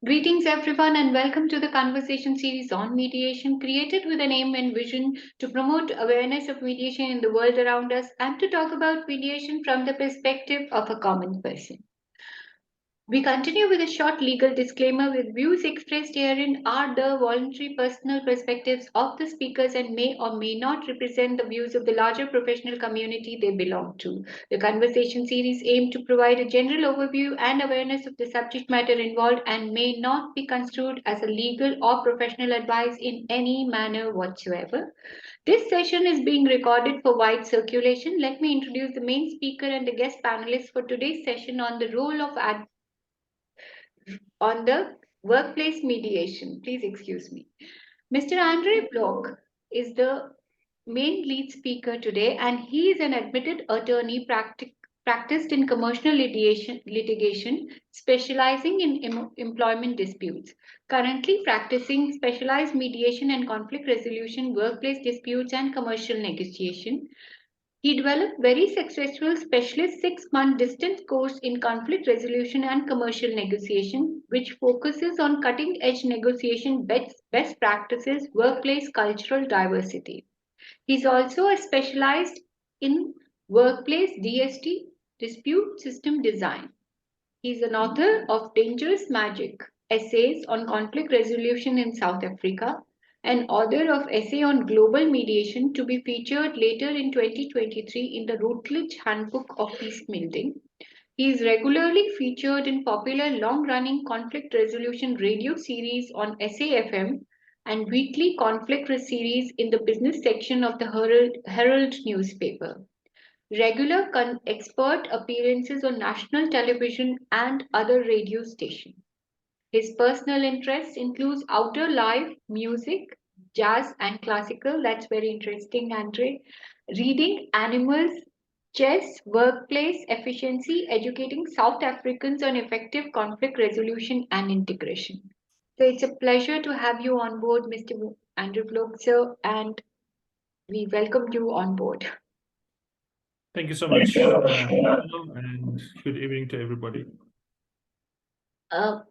Greetings, everyone, and welcome to the conversation series on mediation, created with an aim and vision to promote awareness of mediation in the world around us and to talk about mediation from the perspective of a common person. We continue with a short legal disclaimer with views expressed herein are the voluntary personal perspectives of the speakers and may or may not represent the views of the larger professional community they belong to. The conversation series aim to provide a general overview and awareness of the subject matter involved and may not be construed as a legal or professional advice in any manner whatsoever. This session is being recorded for wide circulation. Let me introduce the main speaker and the guest panelists for today's session on the role of on the workplace mediation. Please excuse me. Mr. Andre Bloch is the main lead speaker today, and he is an admitted attorney practiced in commercial litigation specializing in employment disputes. Currently practicing specialized mediation and conflict resolution, workplace disputes, and commercial negotiation. He developed very successful specialist 6-month distance course in conflict resolution and commercial negotiation, which focuses on cutting-edge negotiation best practices, workplace cultural diversity. He's also a specialized in workplace DST, dispute system design. He's an author of Dangerous Magic, essays on conflict resolution in South Africa, and author of essay on global mediation to be featured later in 2023 in the Routledge Handbook of Peacebuilding. He is regularly featured in popular long-running conflict resolution radio series on SAFM and weekly conflict series in the business section of the Herald newspaper. Regular expert appearances on national television and other radio stations. His personal interests include outdoor life, music, jazz and classical. That's very interesting, Andre. Reading, animals, chess, workplace efficiency, educating South Africans on effective conflict resolution and integration. So it's a pleasure to have you on board, Mr. Andrew Bloch, sir, and we welcome you on board. Thank you so much, and good evening to everybody.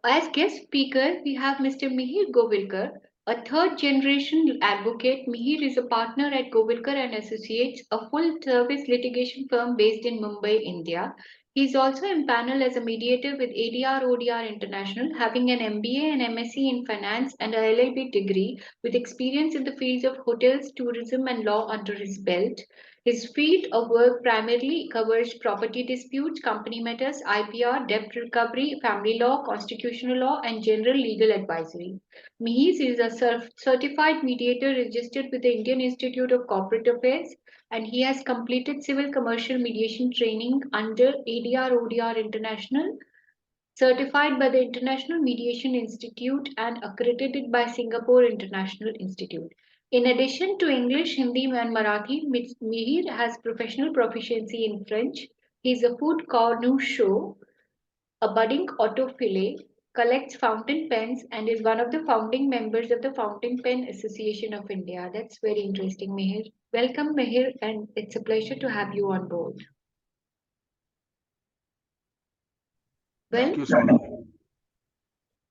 As guest speaker, we have Mr. Mihir Govilkar, a third generation advocate. Mihir is a partner at Govilkar and Associates, a full service litigation firm based in Mumbai, India. He is also empaneled as a mediator with ADR ODR International, having an MBA and MSc in finance and a LLB degree with experience in the fields of hotels, tourism, and law under his belt. His field of work primarily covers property disputes, company matters, IPR, debt recovery, family law, constitutional law, and general legal advisory. Mihir is a certified mediator registered with the Indian Institute of Corporate Affairs, and he has completed civil commercial mediation training under ADR ODR International, certified by the International Mediation Institute and accredited by Singapore International Institute. In addition to English, Hindi, and Marathi, Mihir has professional proficiency in French. He is a food connoisseur, a budding autophile, collects fountain pens, and is one of the founding members of the Fountain Pen Association of India. That's very interesting, Mihir. Welcome, Mihir, and it's a pleasure to have you on board. Thank you so much.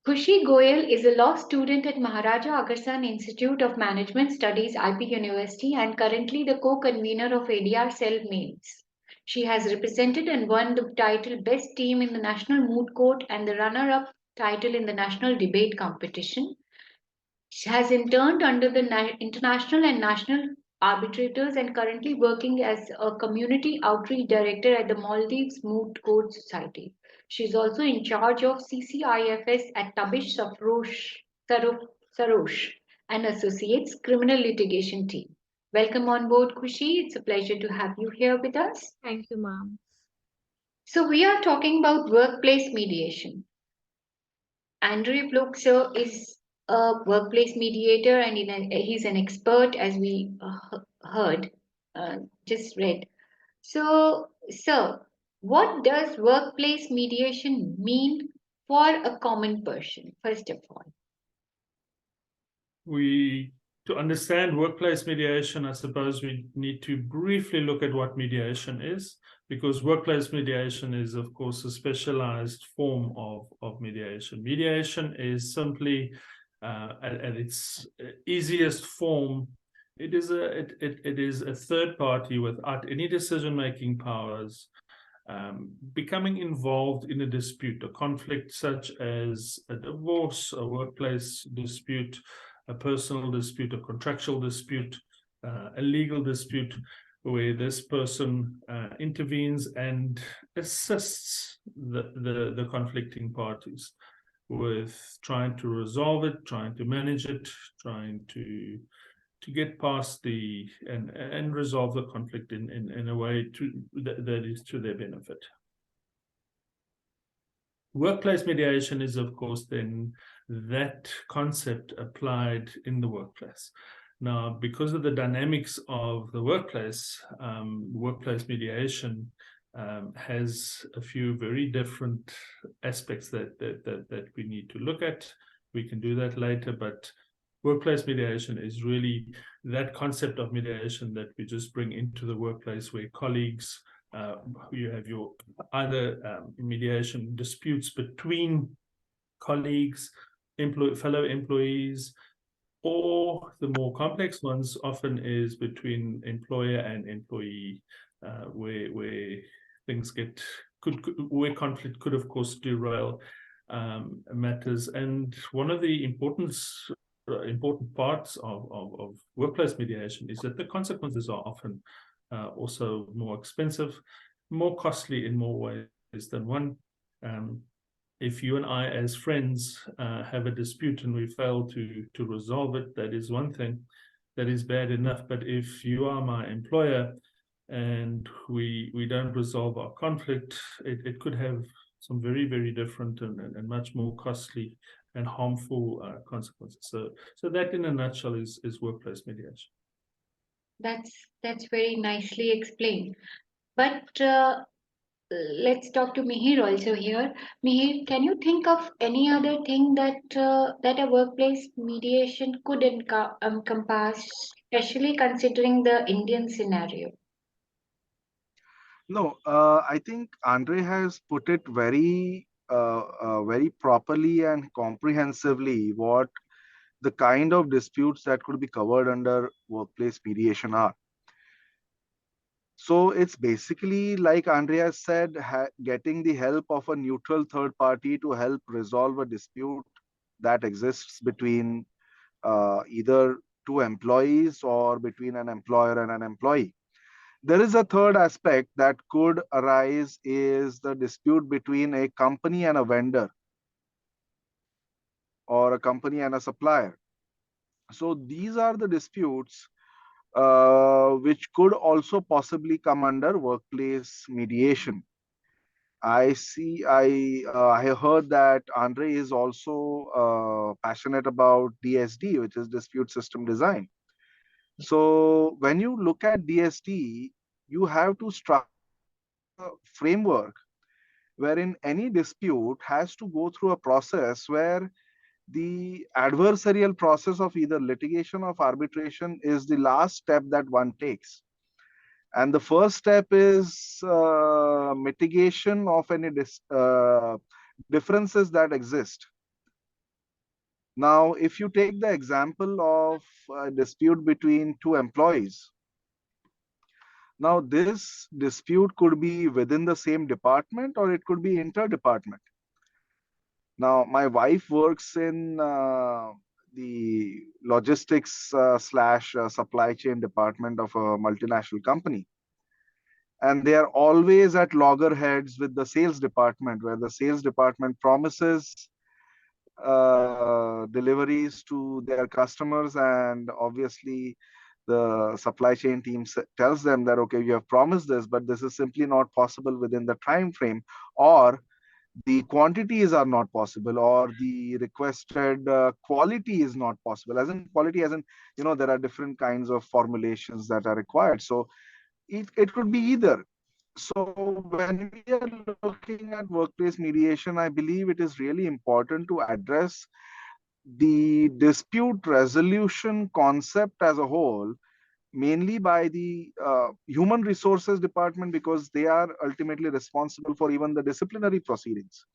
Khushi Goyal is a law student at Maharaja Agarsan Institute of Management Studies, IP University, and currently the co-convener of ADR Cell Mains. She has represented and won the title Best Team in the National Moot Court and the runner-up title in the National Debate Competition. She has interned under the international and national arbitrators and currently working as a community outreach director at the Maldives Moot Court Society. She is also in charge of CCIFS at Tabish Sarosh and Associates Criminal Litigation Team. Welcome on board, Khushi. It's a pleasure to have you here with us. Thank you, ma'am. So we are talking about workplace mediation. Andre Bloch, sir, is a workplace mediator and he's an expert, as we heard, just read. So, sir, what does workplace mediation mean for a common person, first of all? To understand workplace mediation, I suppose we need to briefly look at what mediation is. because workplace mediation is, of course, a specialized form of mediation. Mediation is simply, at its easiest form, it is a third party without any decision-making powers becoming involved in a dispute, a conflict such as a divorce, a workplace dispute, a personal dispute, a contractual dispute, a legal dispute, where this person intervenes and assists the conflicting parties with trying to resolve it, trying to manage it, trying to get past and resolve the conflict in a way that is to their benefit. Workplace mediation is, of course, then that concept applied in the workplace. Now, because of the dynamics of the workplace, workplace mediation has a few very different aspects that we need to look at. We can do that later, but workplace mediation is really that concept of mediation that we just bring into the workplace, where colleagues, you have your either mediation disputes between colleagues, fellow employees, or the more complex ones often is between employer and employee, where things where conflict could, of course, derail matters. And one of the important parts of workplace mediation is that the consequences are often also more expensive, more costly in more ways than one. If you and I, as friends, have a dispute and we fail to resolve it, that is one thing. That is bad enough. But if you are my employer and we don't resolve our conflict, it could have some very, very different and much more costly and harmful consequences. So that, in a nutshell, is workplace mediation. That's very nicely explained. But let's talk to Mihir also here. Mihir, can you think of any other thing that a workplace mediation could encompass, especially considering the Indian scenario? No, I think Andre has put it very properly and comprehensively what the kind of disputes that could be covered under workplace mediation are. So it's basically, like Andrea said, getting the help of a neutral third party to help resolve a dispute that exists between either two employees or between an employer and an employee. There is a third aspect that could arise, is the dispute between a company and a vendor, or a company and a supplier. So these are the disputes which could also possibly come under workplace mediation. I heard that Andre is also passionate about DSD, which is dispute system design. So when you look at DSD, you have to structure a framework wherein any dispute has to go through a process where the adversarial process of either litigation or arbitration is the last step that one takes. And the first step is mitigation of any differences that exist. Now, if you take the example of a dispute between two employees, now this dispute could be within the same department or it could be inter-department. Now, my wife works in the logistics slash supply chain department of a multinational company. And they are always at loggerheads with the sales department, where the sales department promises deliveries to their customers, and obviously the supply chain team tells them that, okay, you have promised this, but this is simply not possible within the time frame, or the quantities are not possible, or the requested quality is not possible. As in quality, as in, there are different kinds of formulations that are required. So it could be either. So when we are looking at workplace mediation, I believe it is really important to address the dispute resolution concept as a whole, mainly by the human resources department, because they are ultimately responsible for even the disciplinary proceedings.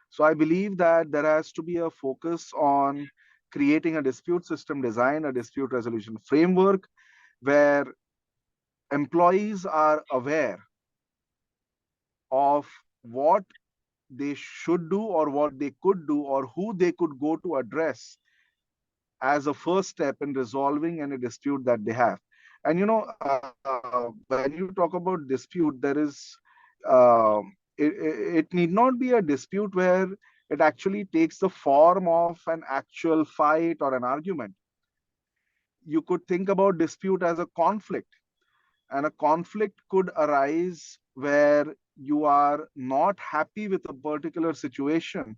So I believe that there has to be a focus on creating a dispute system design, a dispute resolution framework, where employees are aware of what they should do or what they could do or who they could go to address as a first step in resolving any dispute that they have. And when you talk about dispute, there is it need not be a dispute where it actually takes the form of an actual fight or an argument. You could think about dispute as a conflict, and a conflict could arise where you are not happy with a particular situation,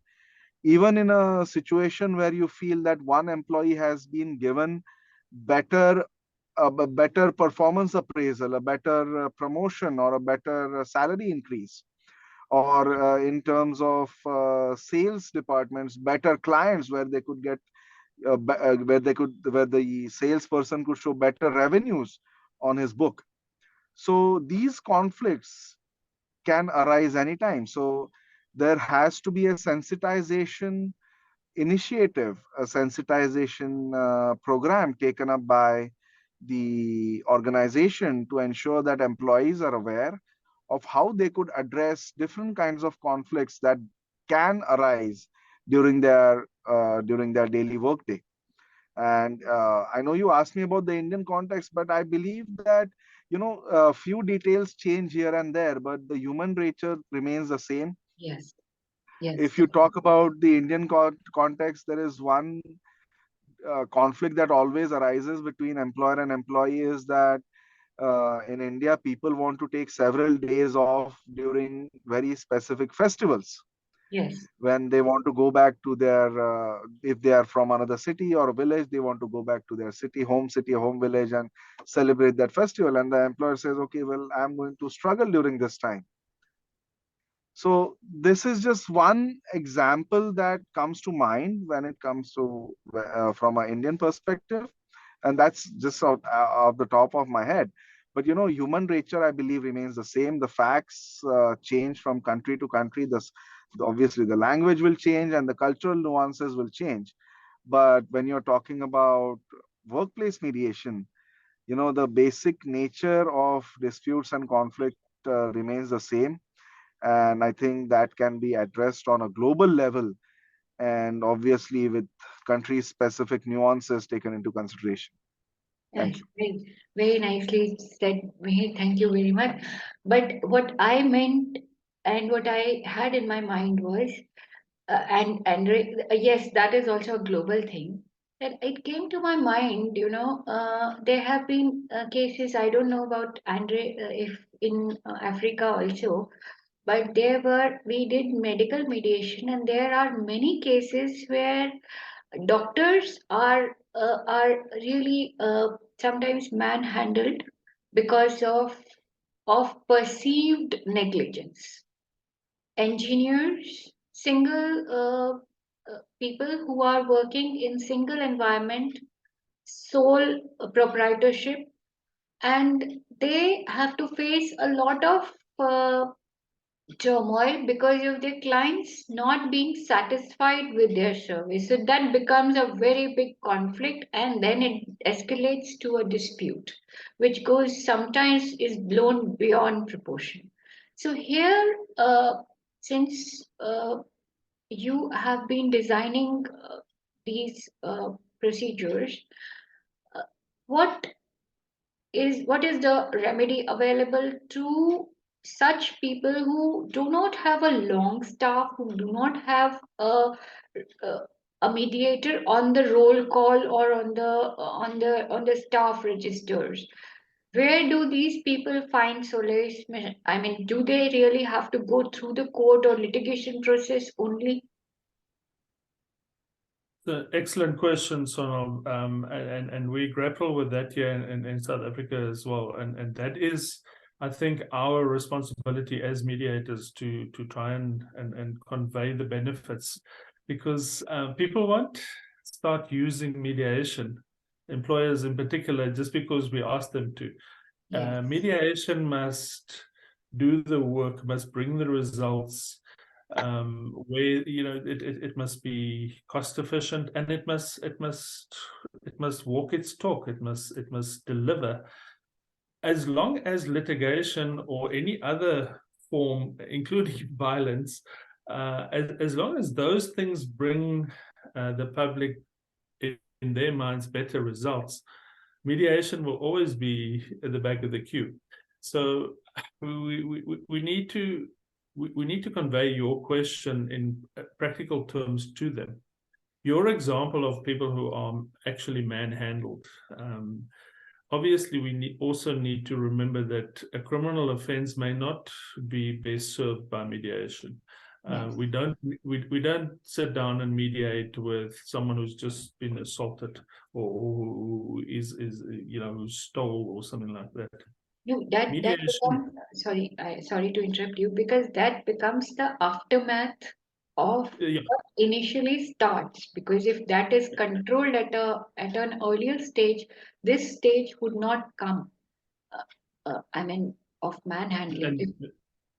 even in a situation where you feel that one employee has been given better a better performance appraisal, a better promotion, or a better salary increase, or in terms of sales departments, better clients where they could get where the salesperson could show better revenues on his book. So these conflicts can arise anytime. So there has to be a sensitization initiative, a sensitization program taken up by the organization to ensure that employees are aware of how they could address different kinds of conflicts that can arise during their daily workday. And I know you asked me about the Indian context, but I believe that a few details change here and there, but the human nature remains the same. Yes, yes, If you talk about the Indian context, there is one conflict that always arises between employer and employee, is that in India, people want to take several days off during very specific festivals, yes, when they want to go back to their if they are from another city or village, they want to go back to their city, home village, and celebrate that festival. And the employer says, okay, well, I'm going to struggle during this time. So this is just one example that comes to mind when it comes to from an Indian perspective, and that's just off the top of my head. But human nature, I believe, remains the same. The facts change from country to country. Obviously, the language will change and the cultural nuances will change. But when you're talking about workplace mediation, the basic nature of disputes and conflict remains the same, and I think that can be addressed on a global level, and obviously with country specific nuances taken into consideration. Thank yes. you. Very, very nicely said, Mihir. Thank you very much. But what I meant and what I had in my mind was, yes, that is also a global thing. That it came to my mind, there have been cases. I don't know about Andre, if in Africa also, but we did medical mediation, and there are many cases where doctors are really sometimes manhandled because of perceived negligence. Engineers, single people who are working in single environment, sole proprietorship, and they have to face a lot of turmoil because of their clients not being satisfied with their service. So that becomes a very big conflict, and then it escalates to a dispute, which goes sometimes is blown beyond proportion. So here, since you have been designing these procedures, uh, what what is the remedy available to such people who do not have a long staff, who do not have a, a mediator on the roll call or on the staff registers? Where do these people find solace? I mean, do they really have to go through the court or litigation process only? The excellent question, Sonal, and we grapple with that here in South Africa as well, and that is, I think, our responsibility as mediators to try and convey the benefits, because people won't start using mediation employers in particular, just because we ask them to. Yes. Mediation must do the work, must bring the results, where it must be cost efficient, and it must walk its talk. It must deliver. As long as litigation or any other form, including violence, as long as those things bring the public in their minds better results, mediation will always be at the back of the queue. So we need to convey your question in practical terms to them. Your example of people who are actually manhandled. Obviously, we also need to remember that a criminal offense may not be best served by mediation. Yes. We don't sit down and mediate with someone who's just been assaulted or who is who stole or something like that. No, that Mediation, becomes, sorry to interrupt you, because that becomes the aftermath of yeah, what initially starts. Because if that is controlled at an earlier stage, this stage would not come. I mean, of manhandling. and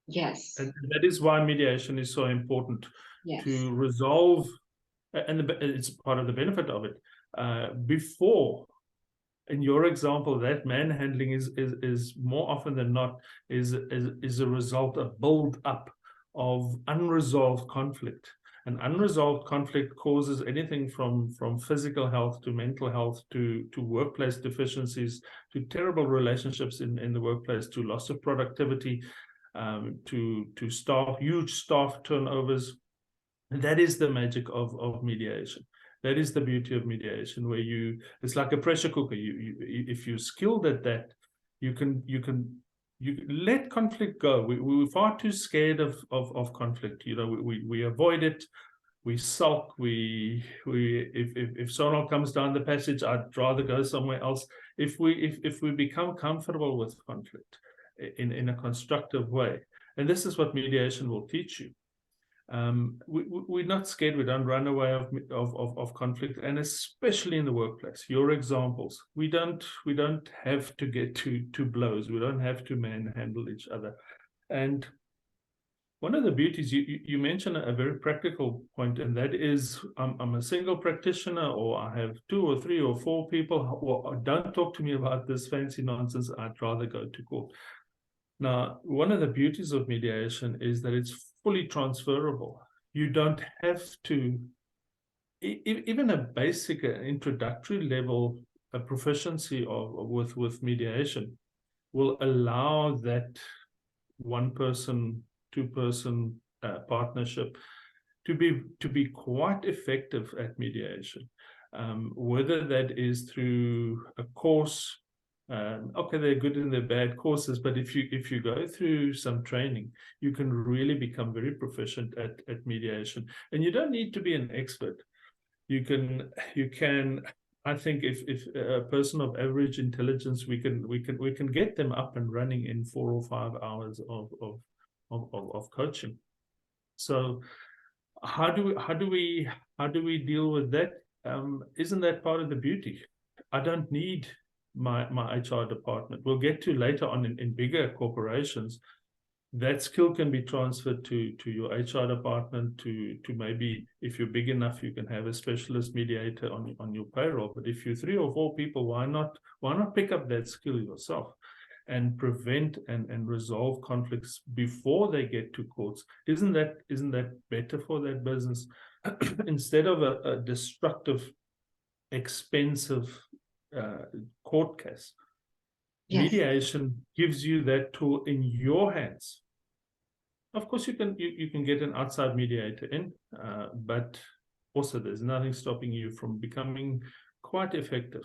Yes, and that is why mediation is so important yes, to resolve, and it's part of the benefit of it. Before, in your example, that manhandling is more often than not is a result of build up of unresolved conflict. And unresolved conflict causes anything from physical health to mental health to workplace deficiencies to terrible relationships in the workplace, to loss of productivity, to staff, huge staff turnovers. And that is the magic of mediation. That is the beauty of mediation, where it's like a pressure cooker. If you're skilled at that, you can let conflict go. We're far too scared of conflict. We avoid it. We sulk. If someone comes down the passage, I'd rather go somewhere else. If we become comfortable with conflict in a constructive way, and this is what mediation will teach you. We're not scared. We don't run away of conflict, and especially in the workplace. Your examples, we don't have to get to blows. We don't have to manhandle each other. And one of the beauties, you mentioned a very practical point, and that is, I'm a single practitioner, or I have 2 or 3 or 4 people. Well, don't talk to me about this fancy nonsense. I'd rather go to court. Now, one of the beauties of mediation is that it's fully transferable. You don't have to, even a basic introductory level, a proficiency with mediation will allow that 1-person, 2-person partnership to be quite effective at mediation. Whether that is through a course. Okay, they're good and they're bad courses, but if you go through some training, you can really become very proficient at mediation. And you don't need to be an expert. You can. I think if a person of average intelligence, we can get them up and running in 4 or 5 hours of coaching. So how do we deal with that? Isn't that part of the beauty? I don't need my HR department. We'll get to later on in bigger corporations. That skill can be transferred to your HR department, to maybe, if you're big enough, you can have a specialist mediator on your payroll. But if you're 3 or 4 people, why not pick up that skill yourself and prevent and resolve conflicts before they get to courts? Isn't that better for that business? Instead of a destructive, expensive court case. yes. Mediation gives you that tool in your hands. Of course, you can get an outside mediator in, but also there's nothing stopping you from becoming quite effective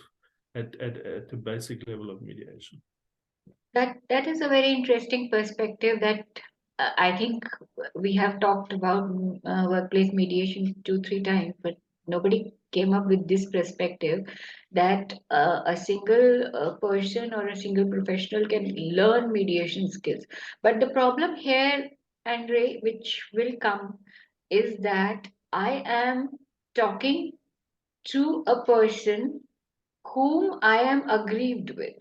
at the basic level of mediation. That is a very interesting perspective that I think we have talked about workplace mediation 2-3 times, but nobody came up with this perspective that a single person or a single professional can learn mediation skills. But the problem here, Andre, which will come, is that I am talking to a person whom I am aggrieved with.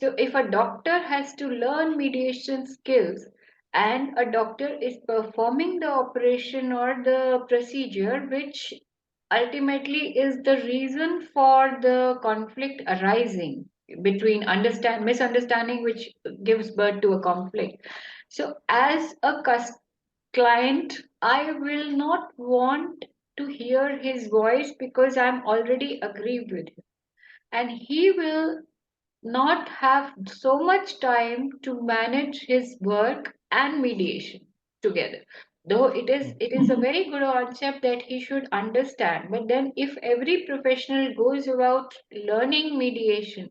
So if a doctor has to learn mediation skills and a doctor is performing the operation or the procedure which ultimately is the reason for the conflict arising between misunderstanding which gives birth to a conflict. So as a client, I will not want to hear his voice because I'm already aggrieved with him. And he will not have so much time to manage his work and mediation together. Though it is a very good concept that he should understand. But then if every professional goes about learning mediation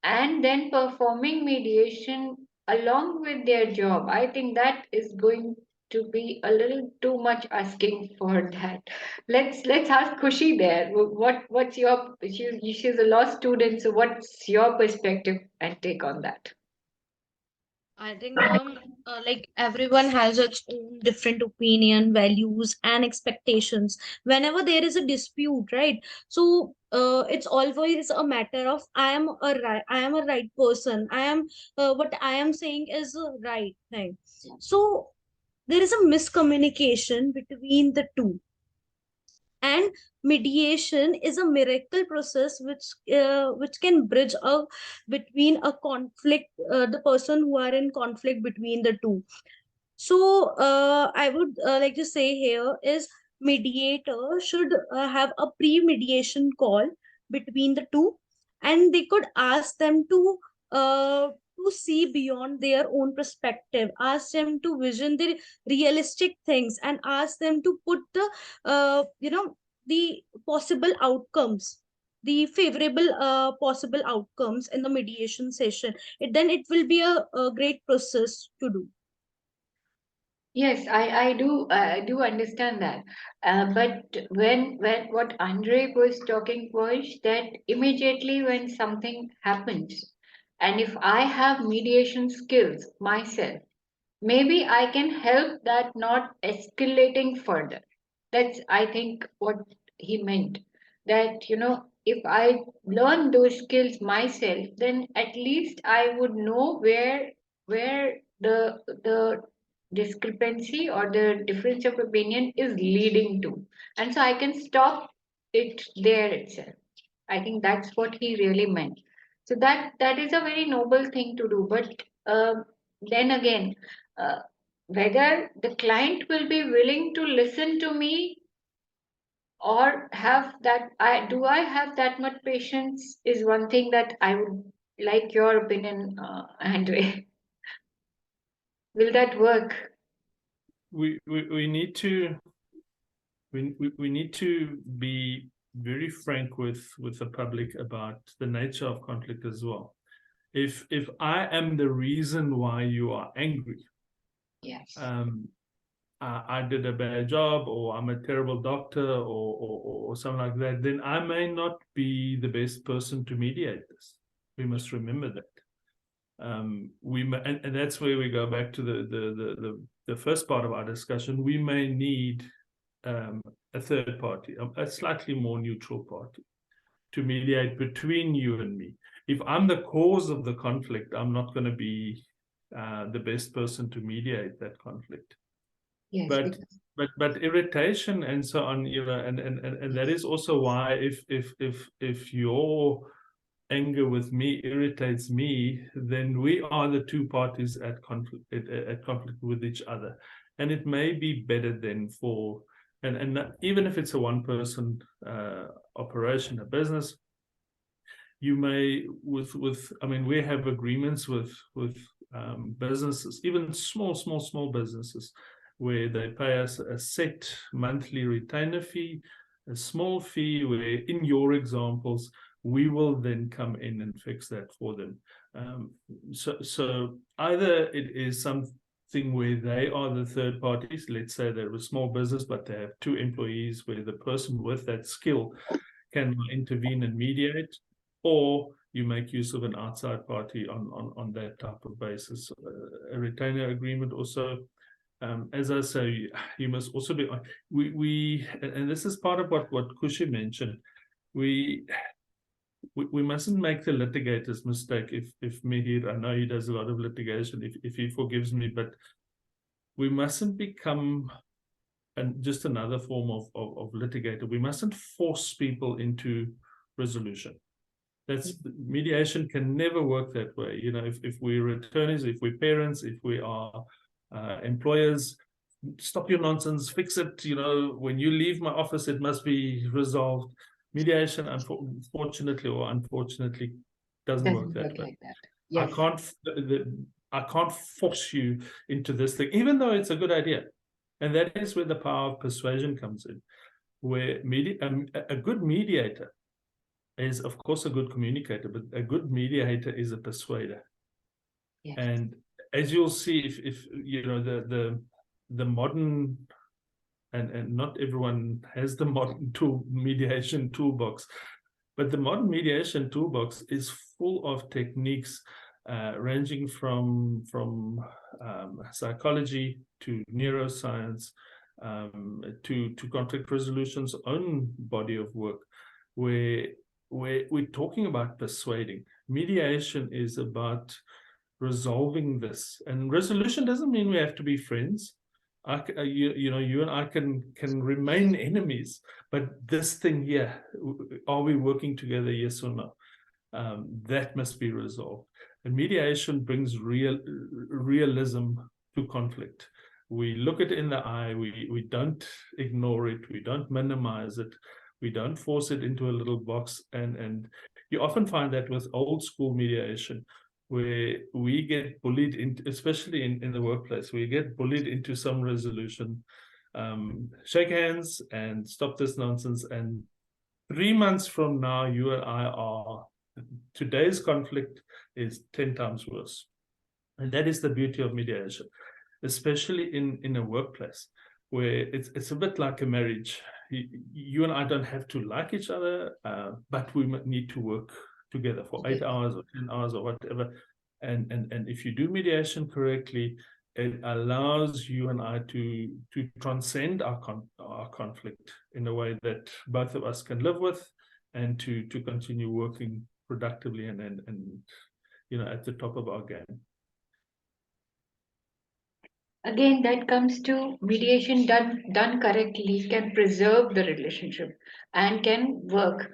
and then performing mediation along with their job, I think that is going to be a little too much asking for that. Let's ask Kushi there. What's your she's a law student, so what's your perspective and take on that? I think like everyone has its own different opinion, values, and expectations. Whenever there is a dispute, right? So it's always a matter of I am a right person. I am what I am saying is the right thing. So there is a miscommunication between the two, and mediation is a miracle process which can bridge a between a conflict, the person who are in conflict between the two. So I would like to say here is mediator should have a pre-mediation call between the two, and they could ask them to see beyond their own perspective, ask them to vision the realistic things, and ask them to put the the possible outcomes, the favorable possible outcomes in the mediation session. Then it will be a great process to do. Yes, I do understand that. But when what Andre was talking was that immediately when something happens, and if I have mediation skills myself, maybe I can help that not escalating further. That's, I think, what he meant. That, if I learn those skills myself, then at least I would know where the discrepancy or the difference of opinion is leading to. And so I can stop it there itself. I think that's what he really meant. So that is a very noble thing to do. But then again, uh, whether the client will be willing to listen to me or have that I have that much patience is one thing that I would like your opinion, Andre. Will that work? We need to we need to be very frank with the public about the nature of conflict as well. If I am the reason why you are angry, Yes. I did a bad job, or I'm a terrible doctor, or something like that, then I may not be the best person to mediate this. We must remember that. And that's where we go back to the first part of our discussion. We may need a third party, a slightly more neutral party, to mediate between you and me. If I'm the cause of the conflict, I'm not going to be the best person to mediate that conflict. Yes. But irritation and so on, and that is also why if your anger with me irritates me, then we are the two parties at conflict with each other, and it may be better then for and even if it's a one-person operation, a business, you may I mean, we have agreements with businesses, even small businesses, where they pay us a set monthly retainer fee, a small fee, where in your examples we will then come in and fix that for them. So either it is something where they are the third parties, let's say they're a small business but they have 2 employees, where the person with that skill can intervene and mediate, or you make use of an outside party on that type of basis. A retainer agreement also, as I say, you must also be, and this is part of what Kushi mentioned, we we mustn't make the litigator's mistake. If Mihir, I know he does a lot of litigation, if he forgives me, but we mustn't become just another form of litigator. We mustn't force people into resolution. That's mediation can never work that way. You know, if we're attorneys, if we're parents, if we are employers, stop your nonsense, fix it. You know, when you leave my office, it must be resolved. Mediation, unfortunately or unfortunately, doesn't work that way. Like that. Yes. I can't force you into this thing, even though it's a good idea. And that is where the power of persuasion comes in, where a good mediator is, of course, a good communicator, but a good mediator is a persuader. Yes. And as you'll see, if you know the modern, and not everyone has the modern mediation toolbox, but the modern mediation toolbox is full of techniques ranging from psychology to neuroscience to conflict resolution's own body of work, where we're talking about persuading. Mediation is about resolving this, and resolution doesn't mean we have to be friends. You know, you and I can remain enemies, but this thing here, are we working together, yes or no? That must be resolved. And mediation brings realism to conflict. We look it in the eye, we don't ignore it, we don't minimize it, we don't force it into a little box. And you often find that with old school mediation, where we get bullied into, especially in the workplace, we get bullied into some resolution. Shake hands and stop this nonsense. And 3 months from now, you and I are, today's conflict is 10 times worse. And that is the beauty of mediation, especially in a workplace where it's a bit like a marriage. You and I don't have to like each other, but we need to work together for 8 hours or 10 hours or whatever. And if you do mediation correctly, it allows you and I to transcend our conflict in a way that both of us can live with, and to continue working productively and you know, at the top of our game. Again, that comes to mediation done correctly can preserve the relationship and can work.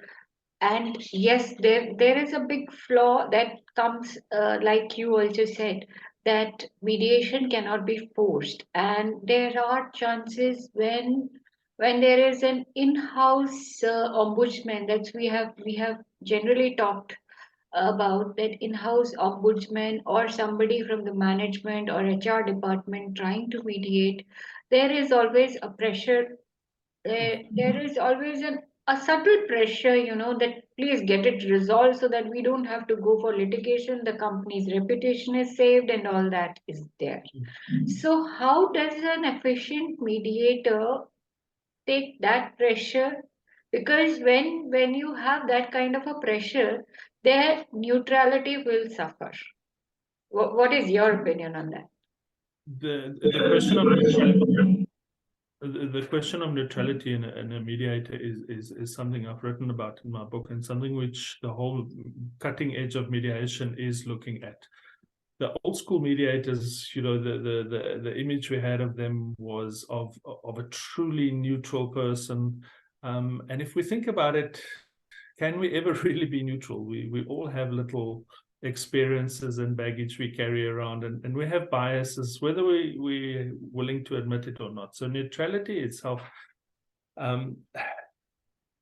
And yes, there is a big flaw that comes, like you also said, that mediation cannot be forced, and there are chances when there is an in-house ombudsman that we have generally talked about, that in-house ombudsman or somebody from the management or HR department trying to mediate. There is always a pressure. There is always a subtle pressure, that please get it resolved so that we don't have to go for litigation, the company's reputation is saved, and all that is there. So how does an efficient mediator take that pressure? Because when you have that kind of a pressure, their neutrality will suffer. What is your opinion on that? The question of neutrality, the question of neutrality in a mediator is something I've written about in my book, and something which the whole cutting edge of mediation is looking at. The old school mediators, you know, the image we had of them was of a truly neutral person. And if we think about it, can we ever really be neutral? We all have little experiences and baggage we carry around, and we have biases, whether we're willing to admit it or not. So neutrality itself,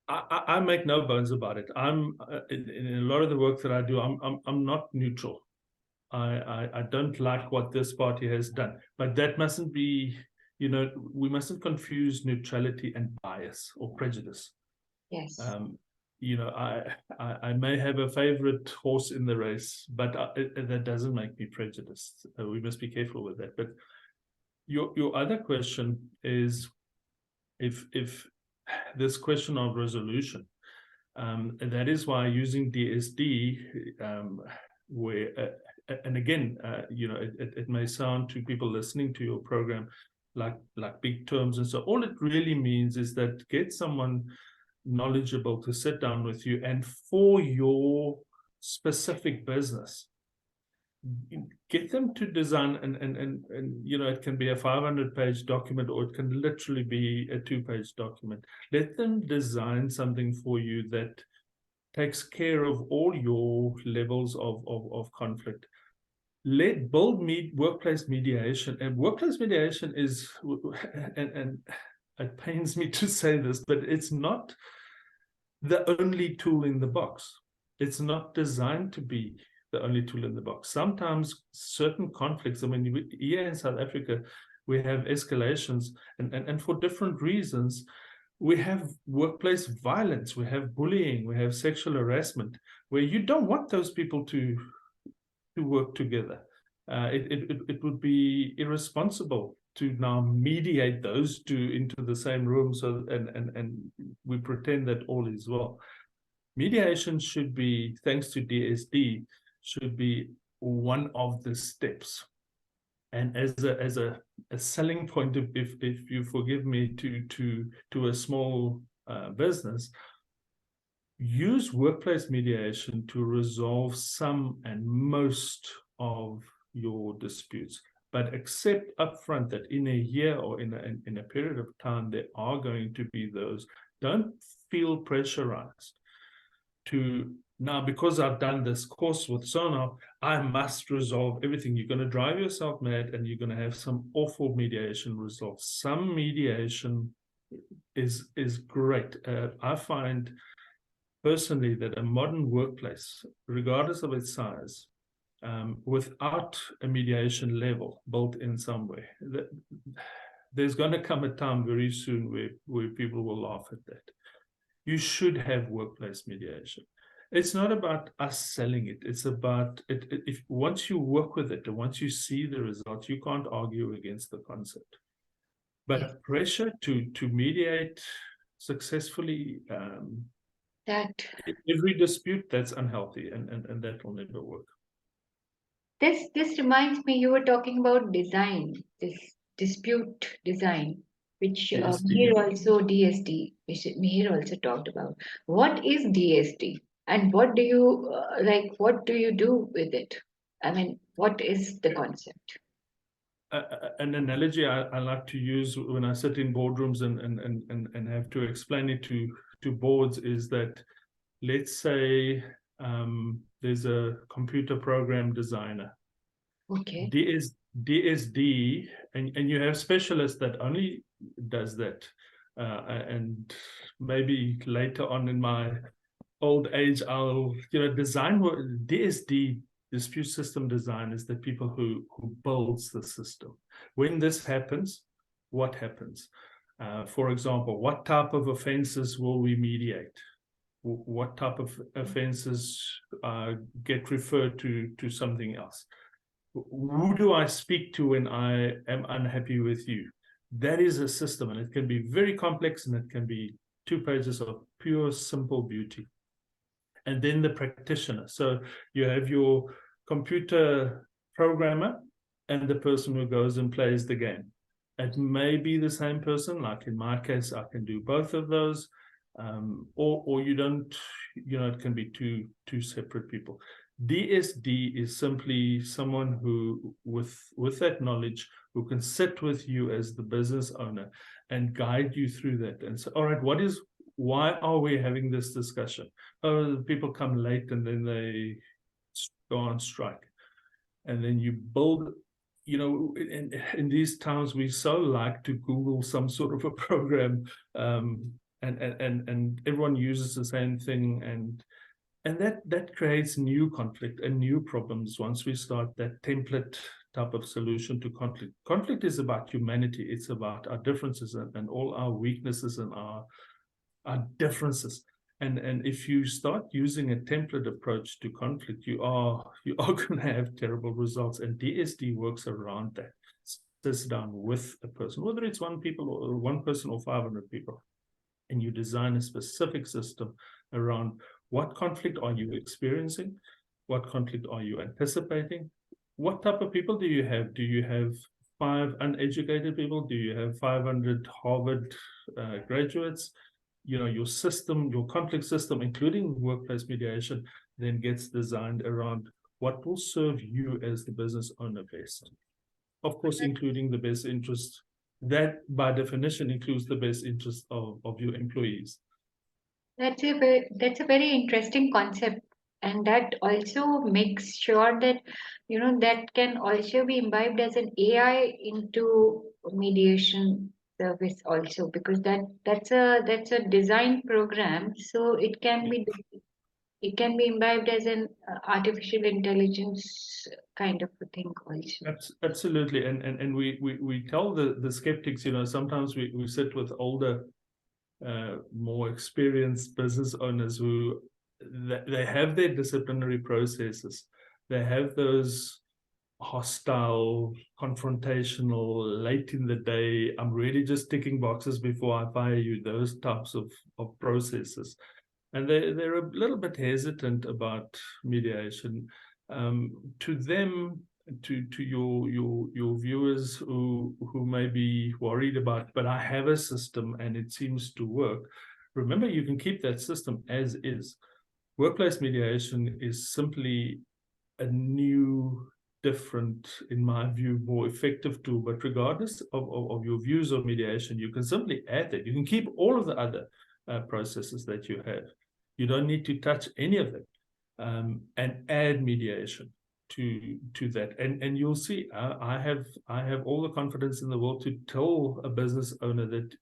I make no bones about it. I'm in a lot of the work that I do, I'm not neutral. I don't like what this party has done, but that mustn't be, you know, we mustn't confuse neutrality and bias or prejudice. Yes. You know, I may have a favorite horse in the race, but that doesn't make me prejudiced. We must be careful with that. But your other question is, if this question of resolution, and that is why using DSD, where and again, you know, it may sound to people listening to your program like big terms, and so all it really means is that get someone knowledgeable to sit down with you, and for your specific business, get them to design, and you know, it can be a 500-page document, or it can literally be a 2-page document. Let them design something for you that takes care of all your levels of conflict. Build workplace mediation, and workplace mediation is, and it pains me to say this, but it's not the only tool in the box. It's not designed to be the only tool in the box. Sometimes certain conflicts, I mean, here in South Africa, we have escalations, and for different reasons. We have workplace violence, we have bullying, we have sexual harassment, where you don't want those people to work together. It would be irresponsible to now mediate those two into the same room, so and we pretend that all is well. Mediation should be, thanks to DSD, should be one of the steps. And as a selling point, if you forgive me, to a small business, use workplace mediation to resolve some and most of your disputes, but accept upfront that in a year or in a period of time there are going to be those. Don't feel pressurized to, now because I've done this course with Sonar, I must resolve everything. You're going to drive yourself mad, and you're going to have some awful mediation results. Some mediation is great. I find personally that a modern workplace, regardless of its size, without a mediation level built in some way, there's going to come a time very soon where people will laugh at that. You should have workplace mediation. It's not about us selling it. It's about it. If once you work with it and once you see the results, you can't argue against the concept. But pressure to mediate successfully, That every dispute, that's unhealthy, and that will never work. this reminds me, you were talking about design, this dispute design, which DSD. Mihir also talked about. What is DSD, and what do you like? What do you do with it? I mean, what is the concept? An analogy I like to use when I sit in boardrooms and have to explain it to boards is that, let's say there's a computer program designer. Okay. DSD, and you have specialists that only does that. And maybe later on in my old age, I'll, design what DSD, dispute system design, is the people who builds the system. When this happens, what happens? For example, what type of offenses will we mediate? What type of offenses get referred to something else? Who do I speak to when I am unhappy with you? That is a system, and it can be very complex, and it can be 2 pages of pure, simple beauty. And then the practitioner. So you have your computer programmer and the person who goes and plays the game. It may be the same person. Like in my case, I can do both of those. Or you don't, it can be two separate people. DSD is simply someone who, with that knowledge, who can sit with you as the business owner and guide you through that and say, all right, why are we having this discussion? Oh, people come late and then they go on strike. And then you build, in these times, we so like to Google some sort of a program, and everyone uses the same thing, and that creates new conflict and new problems once we start that template type of solution to conflict. Conflict is about humanity. It's about our differences and all our weaknesses and our differences. And if you start using a template approach to conflict, you are going to have terrible results. And DSD works around that. Sits down with a person, whether it's one person or 500 people, and you design a specific system around what conflict are you experiencing, what conflict are you anticipating, what type of people do you have? Do you have 5 uneducated people? Do you have 500 Harvard graduates? your system, your conflict system, including workplace mediation, then gets designed around what will serve you as the business owner best. Of course, including the best interest. That, by definition, includes the best interest of your employees. That's a very interesting concept, and that also makes sure that that can also be imbibed as an AI into mediation service also, because that's a design program, so it can be imbibed as an artificial intelligence kind of a thing also. Absolutely, and we tell the skeptics, sometimes we sit with older, more experienced business owners who they have their disciplinary processes. They have those hostile, confrontational, late in the day, I'm really just ticking boxes before I fire you, those types of processes. And they're a little bit hesitant about mediation. To them, to your viewers who may be worried about, but I have a system and it seems to work. Remember, you can keep that system as is. Workplace mediation is simply a new, different, in my view, more effective tool. But regardless of your views on mediation, you can simply add that. You can keep all of the other processes that you have. You don't need to touch any of them, and add mediation to that. And you'll see, I have all the confidence in the world to tell a business owner that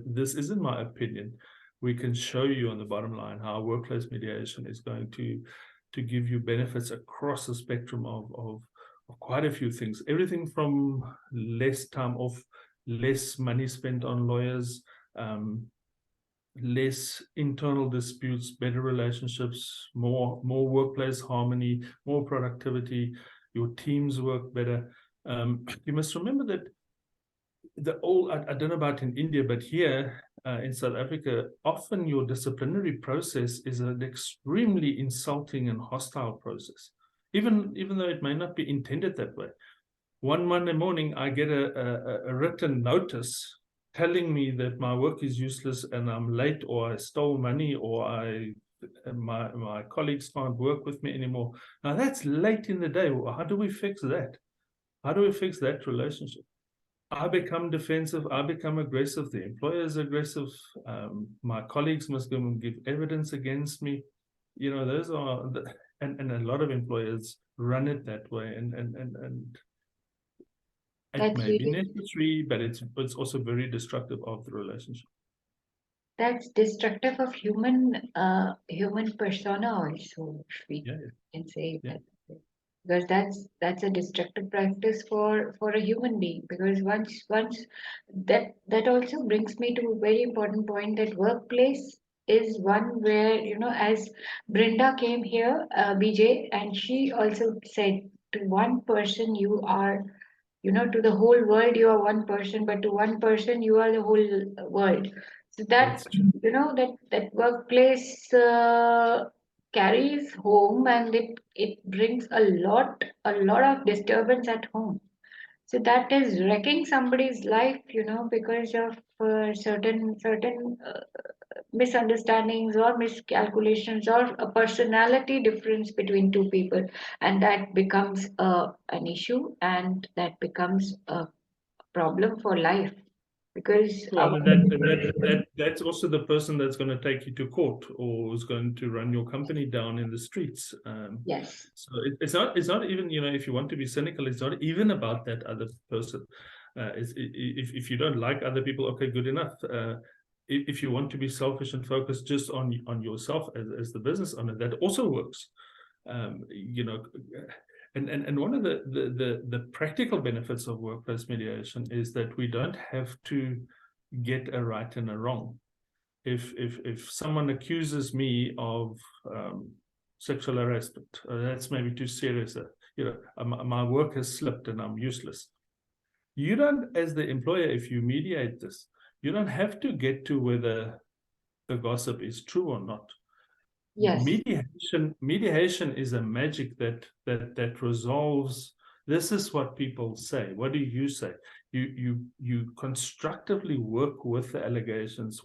this isn't my opinion. We can show you on the bottom line how workplace mediation is going to give you benefits across the spectrum of quite a few things. Everything from less time off, less money spent on lawyers, less internal disputes, better relationships, more workplace harmony, more productivity. Your teams work better. You must remember that I don't know about in India, but here in South Africa, often your disciplinary process is an extremely insulting and hostile process, even though it may not be intended that way. One Monday morning, I get a written notice telling me that my work is useless and I'm late, or I stole money, or my colleagues can't work with me anymore. Now that's late in the day. How do we fix that? How do we fix that relationship? I become defensive, I become aggressive, the employer is aggressive, my colleagues must go and give evidence against me. Those are, and a lot of employers run it that way, and it That's may be really necessary, but it's also very destructive of the relationship. That's destructive of human persona also, if we can say that. Because that's a destructive practice for a human being, because once that also brings me to a very important point, that workplace is one where, as Brenda came here, BJ, and she also said, to one person you are, to the whole world you are one person, but to one person you are the whole world. So that, that workplace carries home, and it brings a lot of disturbance at home. So that is wrecking somebody's life, because of certain misunderstandings or miscalculations or a personality difference between two people, and that becomes an issue, and that becomes a problem for life, because Well, that's also the person that's going to take you to court, or is going to run your company down in the streets. Yes. So it's not even, if you want to be cynical, it's not even about that other person. If you don't like other people, okay, good enough. If you want to be selfish and focus just on yourself as the business owner, that also works. And one of the practical benefits of workplace mediation is that we don't have to get a right and a wrong. If someone accuses me of sexual harassment, that's maybe too serious. My work has slipped and I'm useless. You don't, as the employer, if you mediate this, you don't have to get to whether the gossip is true or not. Yes. Mediation is a magic that resolves. This is what people say. What do you say? you constructively work with the allegations.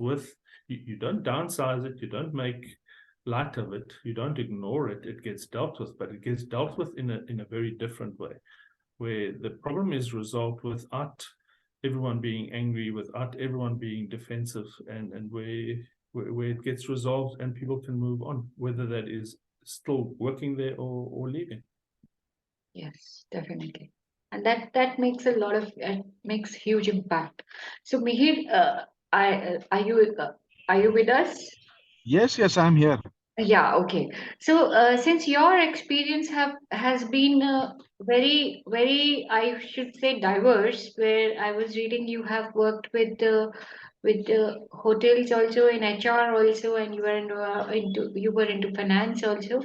You don't downsize it, you don't make light of it, you don't ignore it. It gets dealt with, but it gets dealt with in a very different way, where the problem is resolved without everyone being angry, without everyone being defensive, and where it gets resolved and people can move on, whether that is still working there or leaving. Yes, definitely. And that makes a lot of makes huge impact. So Mihir, are you with us? Yes, I'm here. Yeah, okay. So, since your experience has been very, I should say, diverse, where I was reading you have worked with hotels also in HR also, and you were into finance also.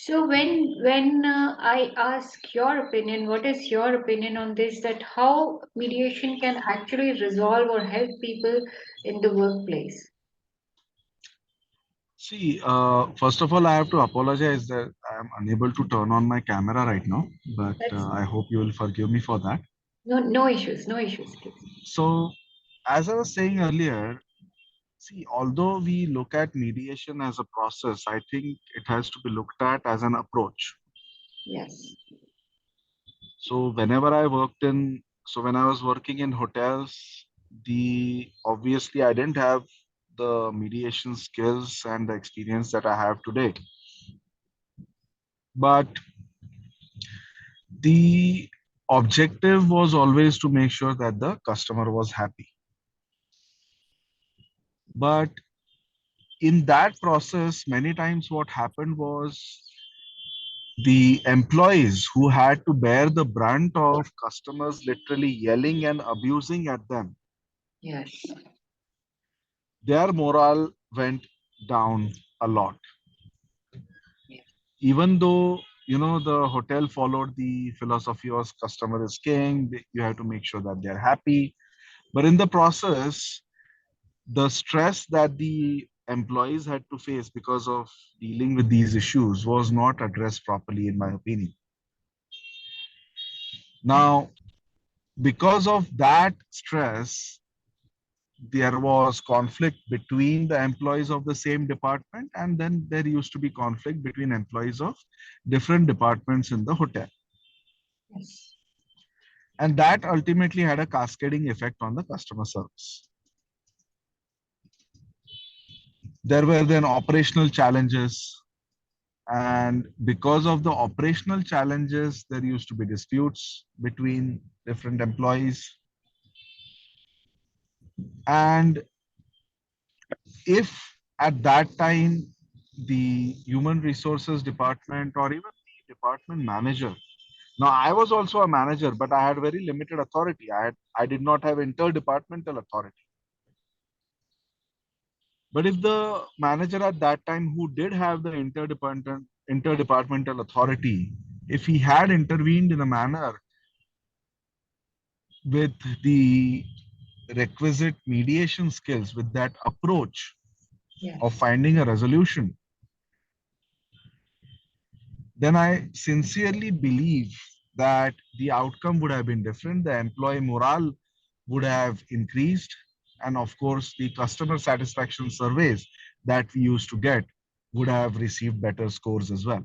So when I ask your opinion, what is your opinion on this? That how mediation can actually resolve or help people in the workplace? See, first of all, I have to apologize that I am unable to turn on my camera right now, but That's I hope you will forgive me for that. no issues, please. So, as I was saying earlier, see, although we look at mediation as a process, I think it has to be looked at as an approach. Yes. So, when I was working in hotels, the obviously I didn't have the mediation skills and the experience that I have today. But the objective was always to make sure that the customer was happy. But in that process, many times what happened was the employees who had to bear the brunt of customers literally yelling and abusing at them, Yes. their morale went down a lot. Yes. Even though the hotel followed the philosophy of customer is king, you have to make sure that they're happy. But in the process, the stress that the employees had to face because of dealing with these issues was not addressed properly, in my opinion. Now, because of that stress, there was conflict between the employees of the same department, and then there used to be conflict between employees of different departments in the hotel. Yes. And that ultimately had a cascading effect on the customer service. There were then operational challenges. And because of the operational challenges, there used to be disputes between different employees. And if at that time the human resources department or even the department manager, now I was also a manager, but I had very limited authority. I did not have interdepartmental authority. But if the manager at that time who did have the interdepartmental authority, if he had intervened in a manner with the requisite mediation skills, with that approach of Yes. finding a resolution, then I sincerely believe that the outcome would have been different. The employee morale would have increased. And of course, the customer satisfaction surveys that we used to get would have received better scores as well.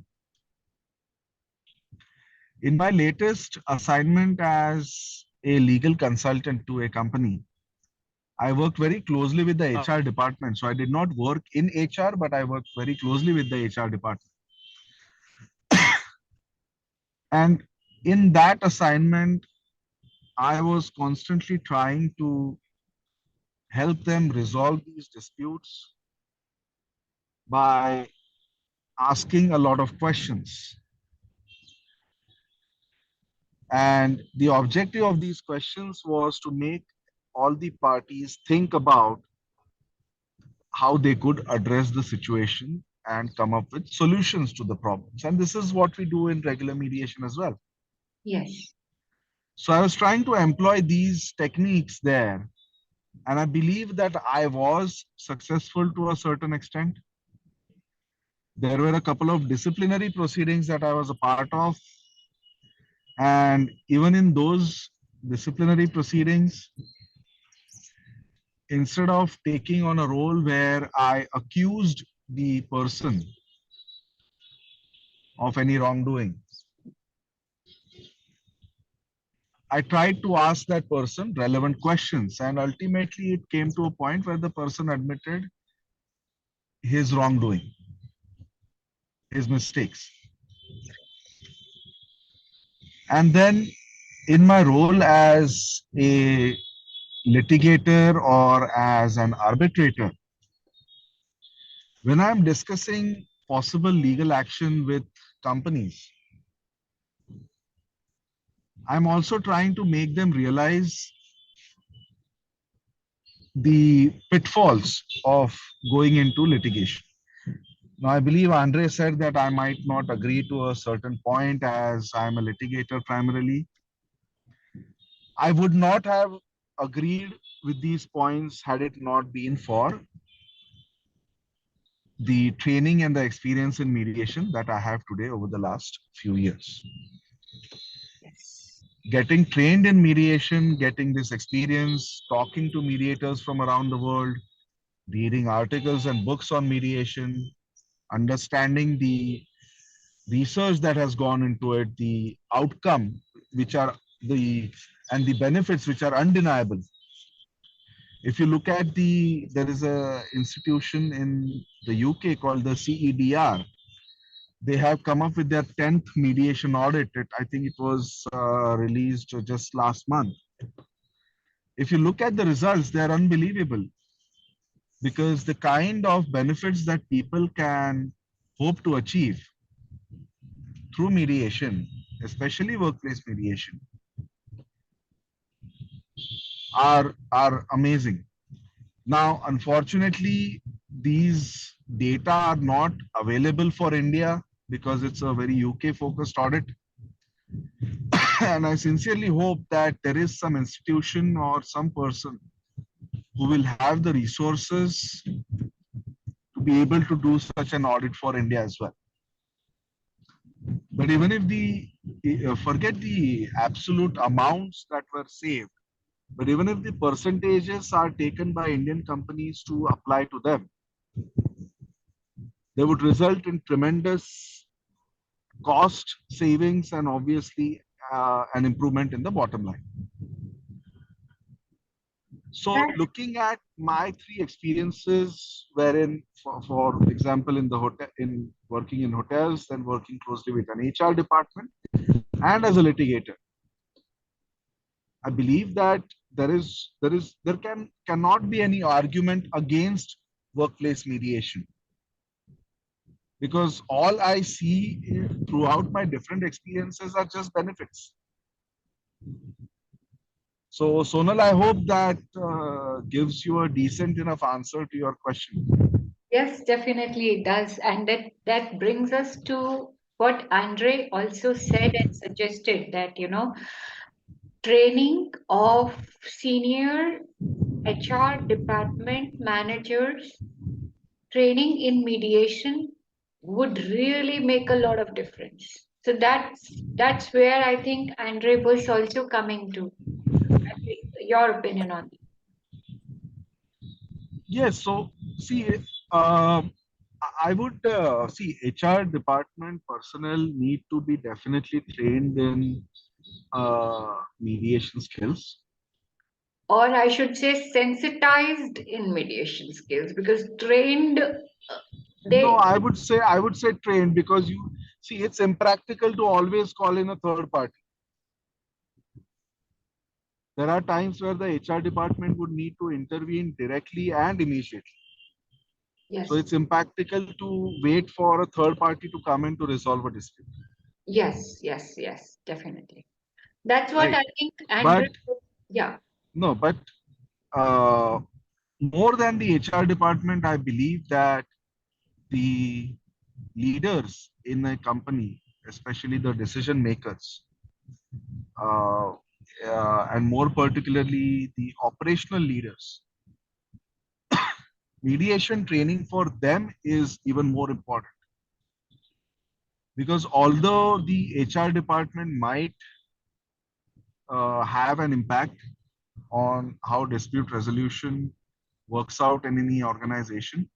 In my latest assignment as a legal consultant to a company, I worked very closely with the HR department. So I did not work in HR, but I worked very closely with the HR department. And in that assignment, I was constantly trying to help them resolve these disputes by asking a lot of questions. And the objective of these questions was to make all the parties think about how they could address the situation and come up with solutions to the problems. And this is what we do in regular mediation as well. Yes. So I was trying to employ these techniques there. And I believe that I was successful to a certain extent. There were a couple of disciplinary proceedings that I was a part of. And even in those disciplinary proceedings, instead of taking on a role where I accused the person of any wrongdoing, I tried to ask that person relevant questions, and ultimately it came to a point where the person admitted his wrongdoing, his mistakes. And then, in my role as a litigator or as an arbitrator, when I'm discussing possible legal action with companies, I'm also trying to make them realize the pitfalls of going into litigation. Now, I believe Andre said that I might not agree to a certain point as I'm a litigator primarily. I would not have agreed with these points had it not been for the training and the experience in mediation that I have today over the last few years. Yes. Getting trained in mediation, getting this experience, talking to mediators from around the world, reading articles and books on mediation, understanding the research that has gone into it, the outcome, which are the and the benefits which are undeniable. If you look at there is a institution in the UK called the CEDR. They have come up with their 10th mediation audit. I think it was released just last month. If you look at the results, they are unbelievable because the kind of benefits that people can hope to achieve through mediation, especially workplace mediation, are amazing. Now, unfortunately, these data are not available for India because it's a very UK focused audit. And I sincerely hope that there is some institution or some person who will have the resources to be able to do such an audit for India as well. But even if forget the absolute amounts that were saved, but even if the percentages are taken by Indian companies to apply to them, they would result in tremendous cost savings and obviously an improvement in the bottom line. So That, looking at my three experiences, wherein, for example, in the hotel, in working in hotels, then working closely with an HR department, and as a litigator, I believe that there cannot be any argument against workplace mediation because all I see throughout my different experiences are just benefits. So Sonal, I hope that gives you a decent enough answer to your question. yes, definitely it does. And that brings us to what Andre also said and suggested that, training of senior HR department managers, training in mediation would really make a lot of difference. So that's where I think Andre was also coming to. Your opinion on it. Yes, so see, I would see HR department personnel need to be definitely trained in mediation skills. Or I should say sensitized in mediation skills because trained No, they I would say trained because you see it's impractical to always call in a third party. There are times where the HR department would need to intervene directly and immediately. So yes, it's impractical to wait for a third party to come in to resolve a dispute. yes, definitely. That's what Right. I think Andrew. But Yeah. no, but uh, more than the HR department, I believe that the leaders in a company, especially the decision makers, uh, and more particularly the operational leaders, mediation training for them is even more important. Because although the HR department might have an impact on how dispute resolution works out in any organization.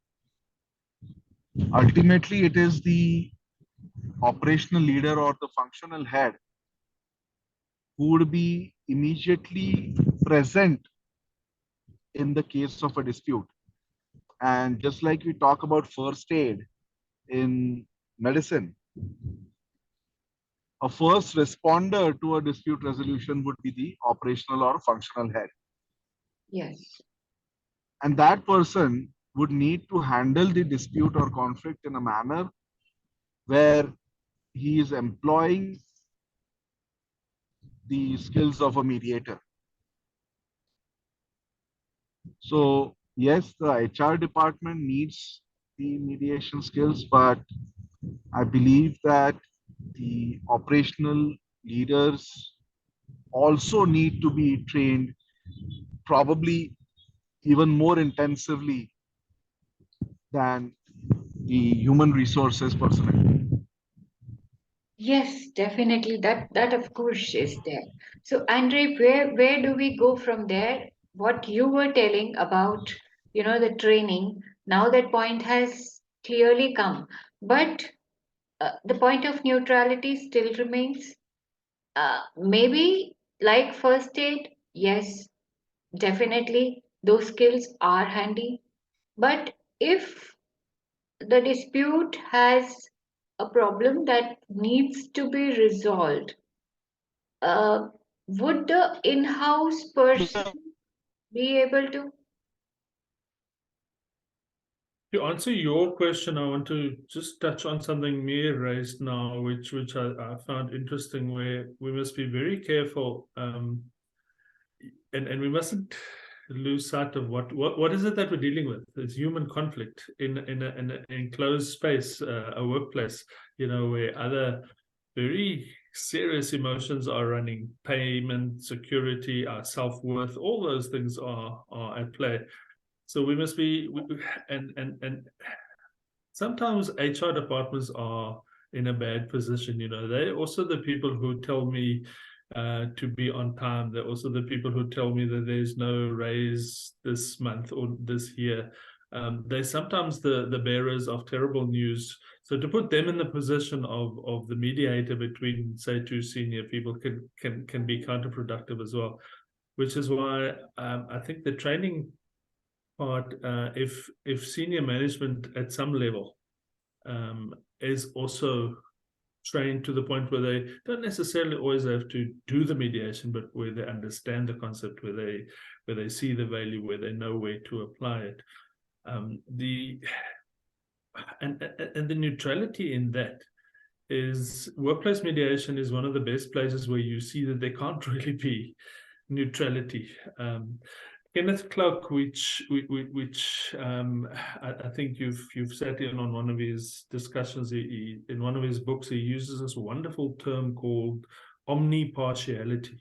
Ultimately, it is the operational leader or the functional head who would be immediately present in the case of a dispute. And just like we talk about first aid in medicine, a first responder to a dispute resolution would be the operational or functional head. Yes. And that person would need to handle the dispute or conflict in a manner where he is employing the skills of a mediator. So, yes, the HR department needs the mediation skills, but I believe that the operational leaders also need to be trained, probably even more intensively than the human resources personnel. Yes, definitely. That of course is there. So, Andre, where do we go from there? What you were telling about, the training, now that point has clearly come. But the point of neutrality still remains. Maybe like first aid, yes, definitely those skills are handy. But if the dispute has a problem that needs to be resolved, uh, would the in-house person be able to? To answer your question, I want to just touch on something Mir raised now, which I found interesting, where we must be very careful, and we mustn't lose sight of what is it that we're dealing with. It's human conflict in an enclosed space, a workplace, where other very serious emotions are running: payment, security, our self-worth, all those things are at play. So we must be, and sometimes HR departments are in a bad position. They're also the people who tell me to be on time. They're also the people who tell me that there's no raise this month or this year. They're sometimes the bearers of terrible news. So to put them in the position of the mediator between, say, two senior people can be counterproductive as well. Which is why I think the training part, if senior management at some level is also trained to the point where they don't necessarily always have to do the mediation, but where they understand the concept, where they see the value, where they know where to apply it. The and the neutrality in that is, workplace mediation is one of the best places where you see that there can't really be neutrality. Kenneth Clark, which I think you've sat in on one of his discussions. In one of his books, he uses this wonderful term called omnipartiality,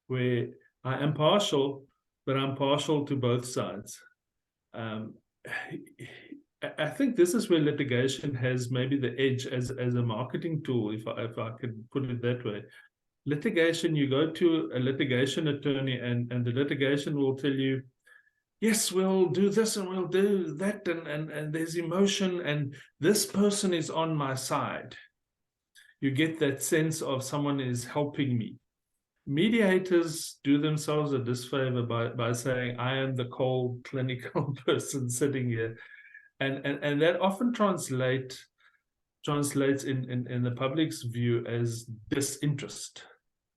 where I am partial, but I'm partial to both sides. I think this is where litigation has maybe the edge as a marketing tool, if I could put it that way. Litigation, you go to a litigation attorney and the litigation will tell you, yes, we'll do this and we'll do that, and there's emotion, and this person is on my side. You get that sense of someone is helping me. Mediators do themselves a disfavor by saying, I am the cold clinical person sitting here. And that often translates in the public's view as disinterest.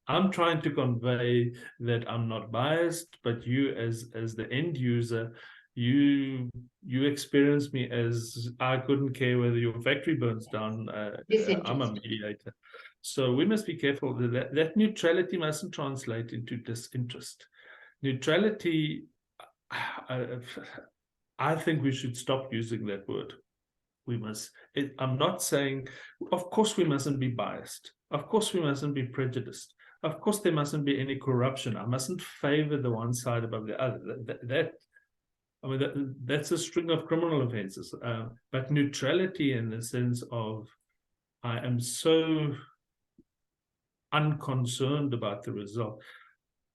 I'm trying to convey that I'm not biased, but you as the end user, you experience me as I couldn't care whether your factory burns down. I'm a Disinterest. mediator. So we must be careful that neutrality mustn't translate into disinterest. Neutrality, I think we should stop using that word. I'm not saying, of course we mustn't be biased. Of course we mustn't be prejudiced. Of course there mustn't be any corruption. I mustn't favor the one side above the other. That's a string of criminal offenses. But neutrality in the sense of, I am so unconcerned about the result.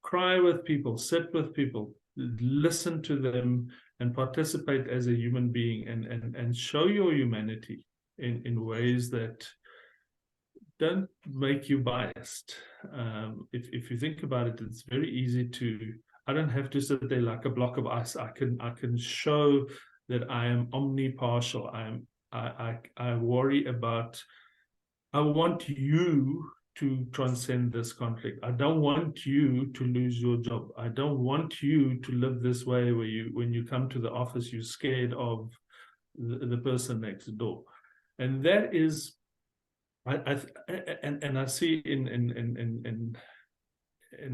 Cry with people, sit with people, listen to them, and participate as a human being, and show your humanity in ways that don't make you biased. If you think about it, it's very easy to. I don't have to sit there like a block of ice. I can show that I am omnipartial. I worry about. I want you to transcend this conflict. I don't want you to lose your job. I don't want you to live this way where when you come to the office, you're scared of the person next door. And that is, I see in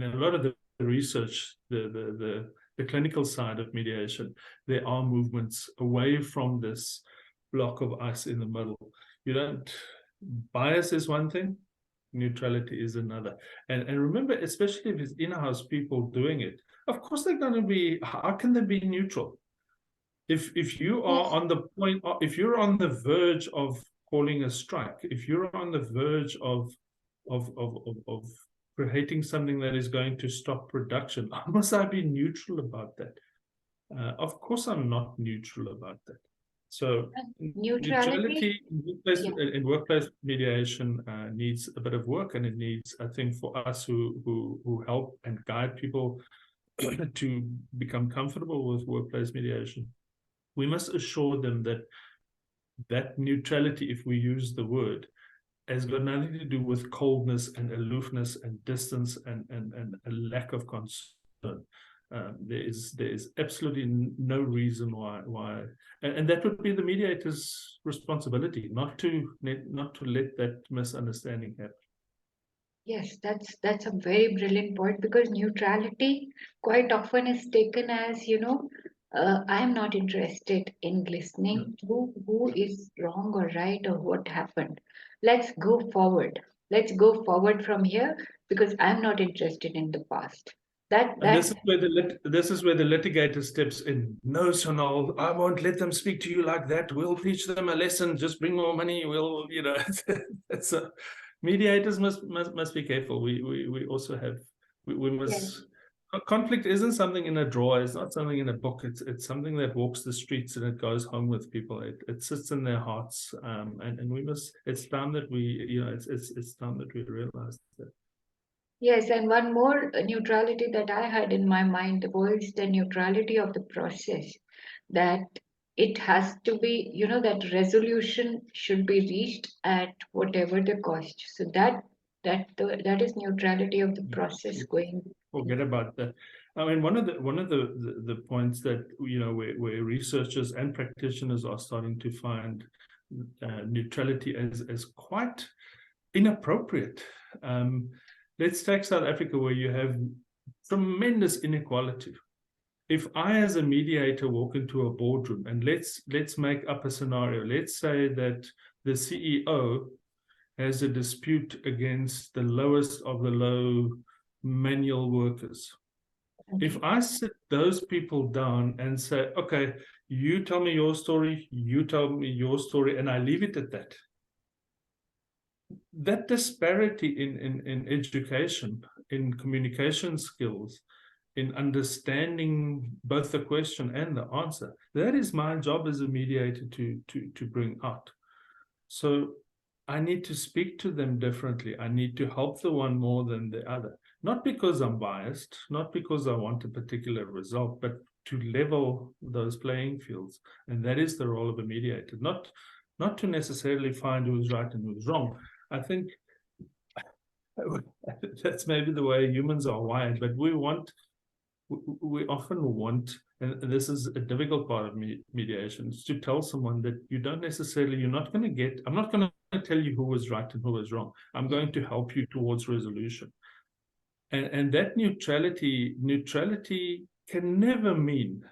a lot of the research, the clinical side of mediation, there are movements away from this block of ice in the middle. You don't. Bias is one thing, neutrality is another. And remember, especially if it's in-house people doing it, of course they're going to be. How can they be neutral? If you are on the point, if you're on the verge of calling a strike, if you're on the verge of creating something that is going to stop production, must I be neutral about that? Of course, I'm not neutral about that. So neutrality in workplace mediation needs a bit of work, and it needs, I think, for us who help and guide people to become comfortable with workplace mediation, we must assure them that neutrality, if we use the word, has got nothing to do with coldness and aloofness and distance and a lack of concern. There is absolutely no reason why, and that would be the mediator's responsibility, not to let that misunderstanding happen. Yes, that's a very brilliant point, because neutrality quite often is taken as, I'm not interested in listening to who is wrong or right or what happened. Let's go forward. Let's go forward from here, because I'm not interested in the past. And this is where the litigator steps in. No, Sonal, I won't let them speak to you like that. We'll teach them a lesson. Just bring more money. We'll, it's a, mediators must be careful. We also have we must. Yes. Conflict isn't something in a drawer. It's not something in a book. It's something that walks the streets and it goes home with people. It sits in their hearts. And we must. It's time that we. It's time that we realize that. Yes, and one more neutrality that I had in my mind was the neutrality of the process. That it has to be, that resolution should be reached at whatever the cost. So that is neutrality of the process going. Forget about that. I mean, one of the points that where researchers and practitioners are starting to find neutrality as quite inappropriate. Let's take South Africa, where you have tremendous inequality. If I, as a mediator, walk into a boardroom, and let's make up a scenario. Let's say that the CEO has a dispute against the lowest of the low manual workers. If I sit those people down and say, okay, you tell me your story, you tell me your story, and I leave it at that. That disparity in education, in communication skills, in understanding both the question and the answer, that is my job as a mediator to bring out. So I need to speak to them differently. I need to help the one more than the other. Not because I'm biased, not because I want a particular result, but to level those playing fields. And that is the role of a mediator, not to necessarily find who's right and who's wrong. I think that's maybe the way humans are wired, but we often want, and this is a difficult part of mediation, is to tell someone that you're not going to get, I'm not going to tell you who was right and who was wrong. I'm going to help you towards resolution. And that neutrality can never mean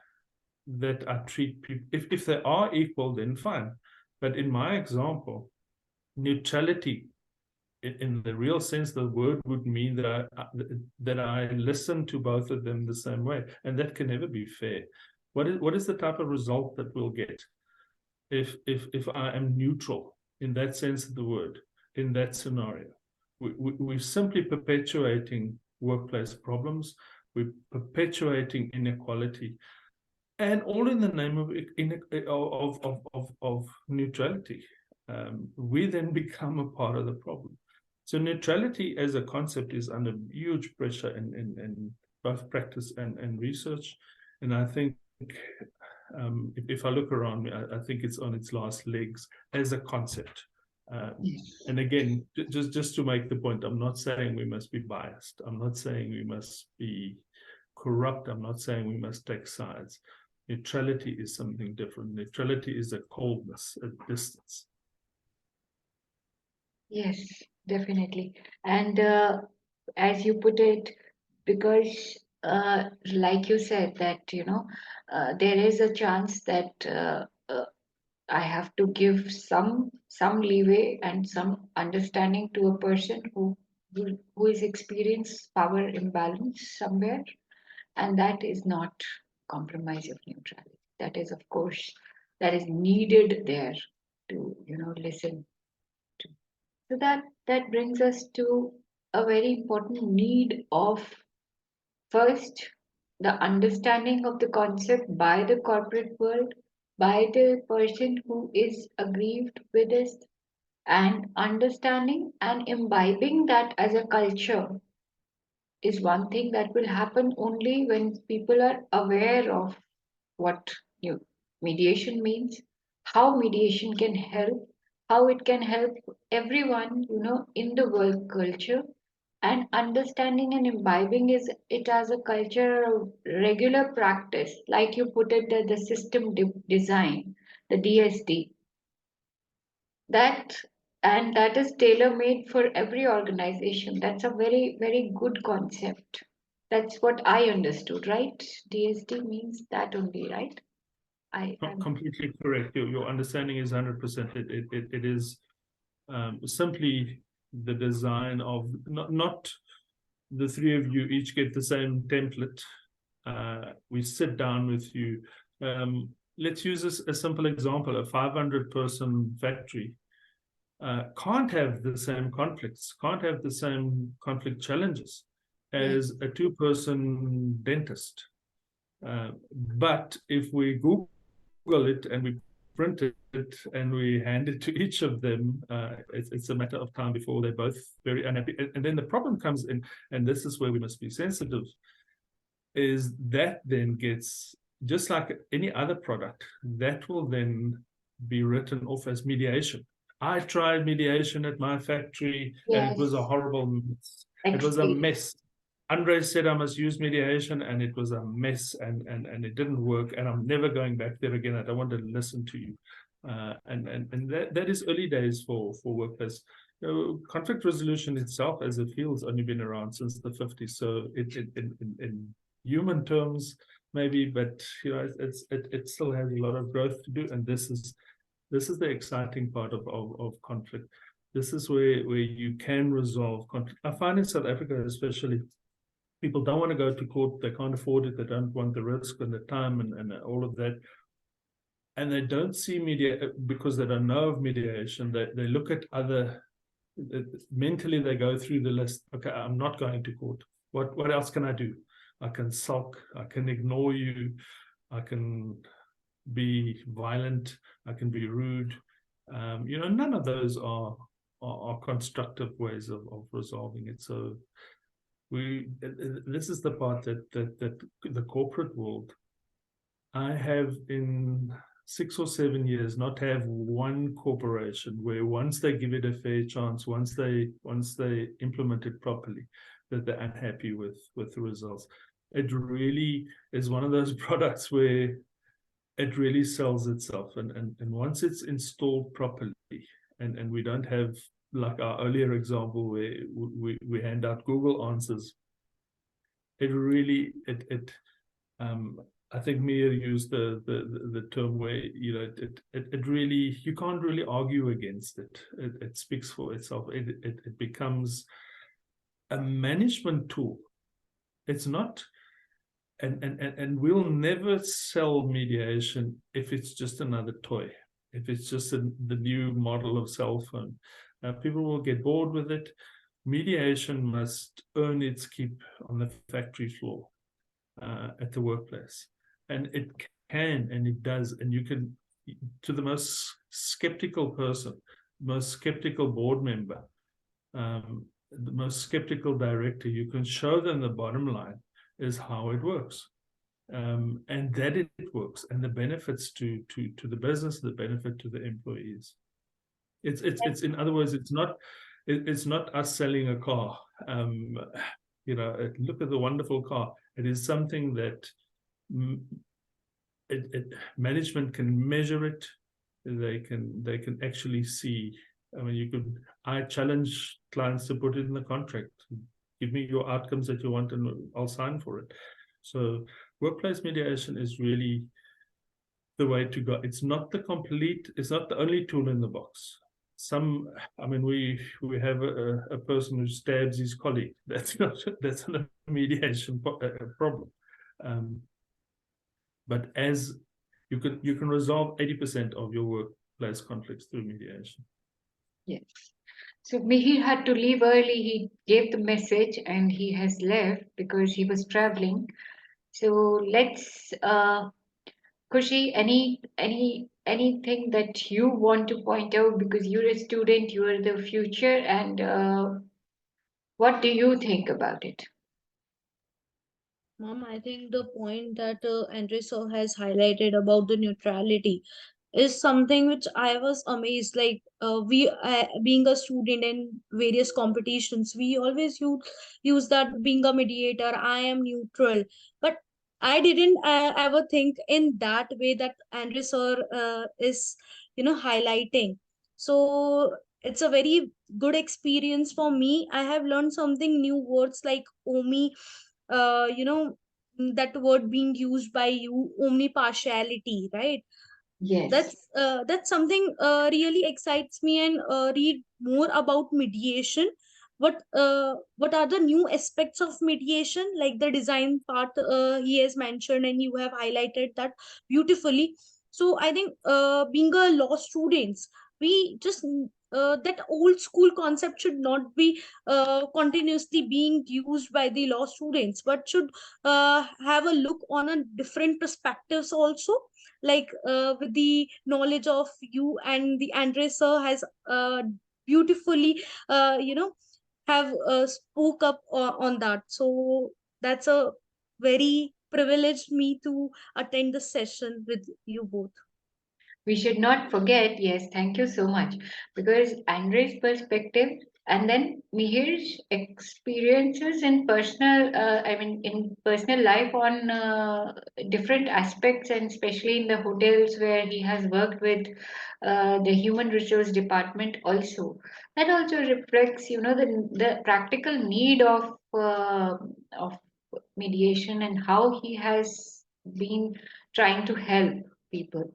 that I treat people, if they are equal, then fine. But in my example, neutrality, in the real sense, the word would mean that I listen to both of them the same way, and that can never be fair. What is the type of result that we'll get if I am neutral in that sense of the word, in that scenario? we're simply perpetuating workplace problems. We're perpetuating inequality, and all in the name of neutrality. We then become a part of the problem. So neutrality as a concept is under huge pressure in both practice and research. And I think if I look around me, I think it's on its last legs as a concept. And again, just to make the point, I'm not saying we must be biased. I'm not saying we must be corrupt. I'm not saying we must take sides. Neutrality is something different. Neutrality is a coldness, a distance. Yes, definitely. And as you put it, because like you said that, there is a chance that I have to give some leeway and some understanding to a person who is experienced power imbalance somewhere, and that is not compromise of neutrality. That is, of course, that is needed there to listen to. So that brings us to a very important need of first the understanding of the concept by the corporate world, by the person who is aggrieved with this, and understanding and imbibing that as a culture is one thing that will happen only when people are aware of what mediation means, how mediation can help, how it can help everyone, in the work culture, and understanding and imbibing is it as a culture of regular practice, like you put it, the system design, the DSD, that and that is tailor made for every organization. That's a very very good concept. That's what I understood, right? DSD means that only, right? I am. Completely correct. Your understanding is 100%. It is simply the design of not the three of you each get the same template. We sit down with you. Let's use a simple example. A 500-person factory can't have the same conflicts, can't have the same conflict challenges as a 2-person dentist. But if we Google it and we print it and we hand it to each of them, it's a matter of time before they're both very unhappy. And then the problem comes in, and this is where we must be sensitive, is that then gets, just like any other product, that will then be written off as mediation. I tried mediation at my factory, and it was a horrible mess. It was a mess. Andre said I must use mediation, and it was a mess, and it didn't work, and I'm never going back there again. I don't want to listen to you. And that is early days for workplace. Conflict resolution itself as a field's only been around since the 50s, so in human terms maybe, but it still has a lot of growth to do, and this is the exciting part of conflict. This is where you can resolve conflict. I find in South Africa especially, people don't want to go to court. They can't afford it. They don't want the risk and the time and all of that. And they don't see because they don't know of mediation. They look at other, mentally they go through the list. Okay, I'm not going to court. What else can I do? I can sulk. I can ignore you. I can be violent. I can be rude. None of those are constructive ways of resolving it. So this is the part that the corporate world, I have in 6 or 7 years not have one corporation where once they give it a fair chance, once they implement it properly, that they're unhappy with the results. It really is one of those products where it really sells itself, and once it's installed properly, and we don't have, like our earlier example where we hand out Google answers, it really I think Mia used the term where it really, you can't really argue against it. It speaks for itself. It becomes a management tool. It's not, and we'll never sell mediation if it's just another toy, if it's just the new model of cell phone. People will get bored with it. mediation must earn its keep on the factory floor, at the workplace. And it can, and it does, and you can, to the most skeptical person, most skeptical board member, the most skeptical director, you can show them the bottom line is how it works. And that it works, and the benefits to the business, the benefit to the employees. It's in other words, it's not us selling a car. Look at the wonderful car. It is something that management can measure it. They can actually see. I mean, I challenge clients to put it in the contract. Give me your outcomes that you want, and I'll sign for it. So workplace mediation is really the way to go. It's not the only tool in the box. We have a person who stabs his colleague. That's not a mediation problem. But as you can resolve 80% of your workplace conflicts through mediation. Yes. So Mihir had to leave early. He gave the message and he has left because he was traveling. So let's, Kushi, anything that you want to point out, because you're a student, you are the future, and what do you think about it? Mom, I think the point that Andre sir has highlighted about the neutrality is something which I was amazed. Like being a student in various competitions, we always use that being a mediator. I am neutral, but I didn't ever think in that way that Andre sir is highlighting. So it's a very good experience for me. I have learned something new, words like OMI, that word being used by you, omnipartiality, right? Yes. That's something really excites me. And read more about mediation. What are the new aspects of mediation, like the design part he has mentioned, and you have highlighted that beautifully. So I think being a law students, we just that old school concept should not be continuously being used by the law students, but should have a look on a different perspectives also. Like with the knowledge of you and the Andre sir has beautifully have spoke up on that. So that's a very privileged me to attend the session with you both. We should not forget, yes, thank you so much, because Andre's perspective and then Mihir's experiences in in personal life on different aspects, and especially in the hotels where he has worked with the human resource department also. That also reflects, the practical need of mediation and how he has been trying to help people.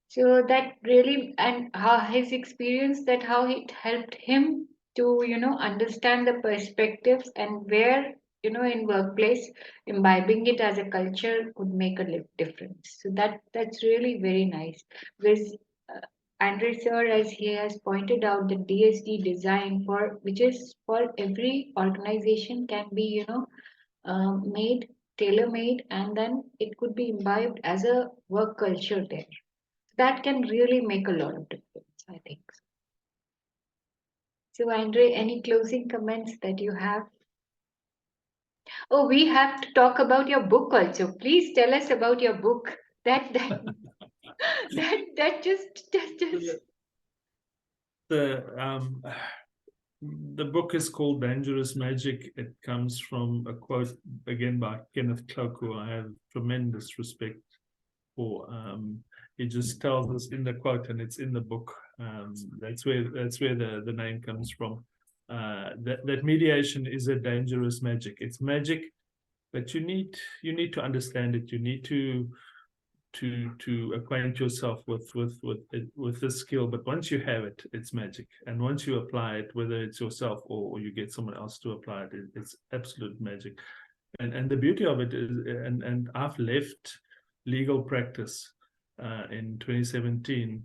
So that really, and how his experience, that how it helped him to, understand the perspectives and where, in workplace, imbibing it as a culture could make a difference. So that's really very nice, because Andre sir, as he has pointed out, the DSD design for which is for every organization can be, made tailor made, and then it could be imbibed as a work culture there. That can really make a lot of difference, I think. So, Andre, any closing comments that you have? Oh, we have to talk about your book also. Please tell us about your book. That just The book is called Dangerous Magic. It comes from a quote again by Kenneth Cloak, who I have tremendous respect for. He just tells us in the quote, and it's in the book. That's where the name comes from. That mediation is a dangerous magic. It's magic, but you need to understand it. You need to acquaint yourself with the skill. But once you have it, it's magic. And once you apply it, whether it's yourself or you get someone else to apply it, it's absolute magic. And the beauty of it is, and I've left legal practice in 2017,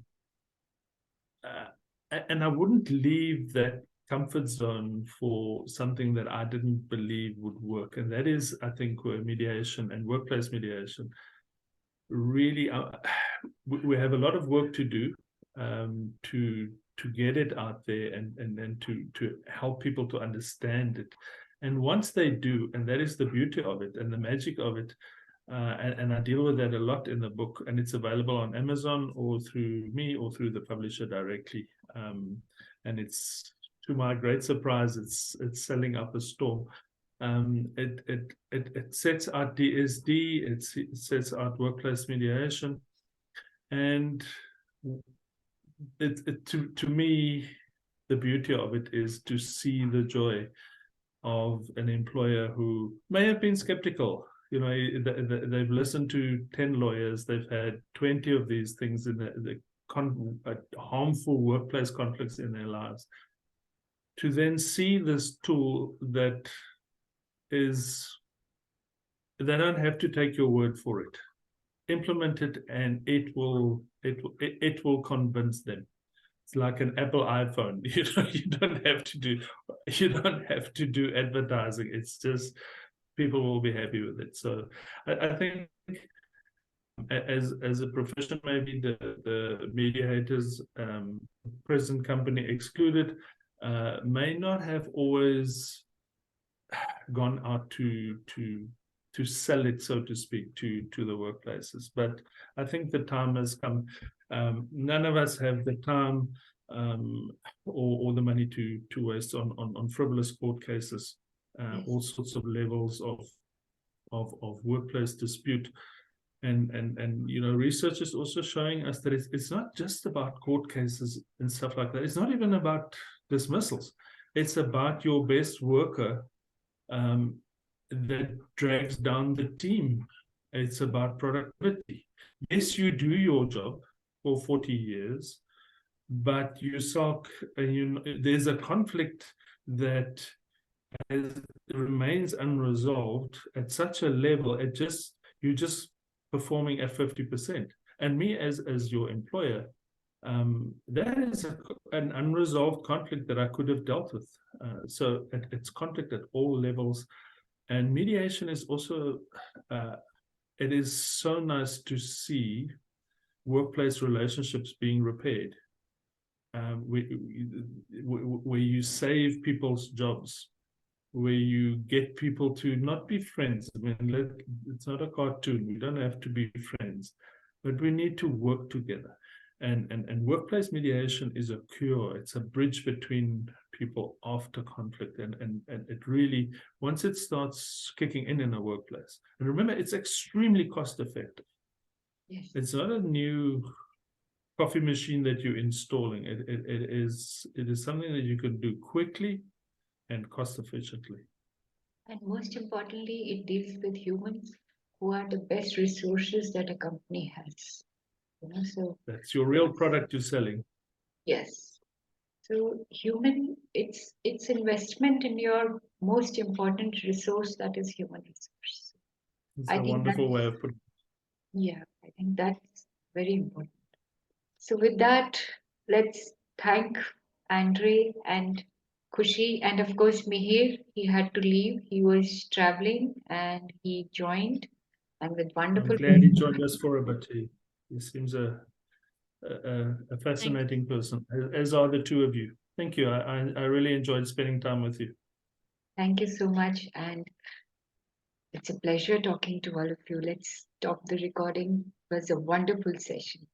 and I wouldn't leave that comfort zone for something that I didn't believe would work. And that is, I think, where mediation and workplace mediation really, we have a lot of work to do to get it out there and to help people to understand it. And once they do, and that is the beauty of it and the magic of it, and I deal with that a lot in the book, and it's available on Amazon or through me or through the publisher directly. And it's, to my great surprise, it's selling up a storm. It sets out DSD, it sets out workplace mediation, and to me, the beauty of it is to see the joy of an employer who may have been skeptical. You know, they've listened to 10 lawyers, they've had 20 of these things in the harmful workplace conflicts in their lives. To then see this tool that is, they don't have to take your word for it. Implement it, and it will convince them. It's like an Apple iPhone. You don't have to do advertising. It's just people will be happy with it. So I think as a profession, maybe the mediators, present company excluded, may not have always gone out to sell it, so to speak, to the workplaces. But I think the time has come. None of us have the time or the money to waste on frivolous court cases, all sorts of levels of workplace dispute. And you know, research is also showing us that it's not just about court cases and stuff like that. It's not even about dismissals. It's about your best worker that drags down the team. It's about productivity. Yes, you do your job for 40 years, but you sulk, and there's a conflict that remains unresolved at such a level. You're just performing at 50%. And me as your employer, that is an unresolved conflict that I could have dealt with. So it's conflict at all levels. And mediation is also, it is so nice to see workplace relationships being repaired, where you save people's jobs, where you get people to not be friends. I mean, it's not a cartoon. We don't have to be friends, but we need to work together. And workplace mediation is a cure. It's a bridge between people after conflict. And it really, once it starts kicking in a workplace, and remember, it's extremely cost effective. Yes. It's not a new coffee machine that you're installing. It is something that you can do quickly and cost efficiently. And most importantly, it deals with humans who are the best resources that a company has. So that's your real product you're selling. Yes. So it's investment in your most important resource, that is human resource. It's a wonderful way of putting it. Yeah, I think that's very important. So with that, let's thank Andre and Kushi, and of course Mihir. He had to leave. He was traveling and he joined, and with wonderful. I'm glad he joined us for a bit. He seems a fascinating person, as are the two of you. Thank you. I really enjoyed spending time with you. Thank you so much, and it's a pleasure talking to all of you. Let's stop the recording. It was a wonderful session.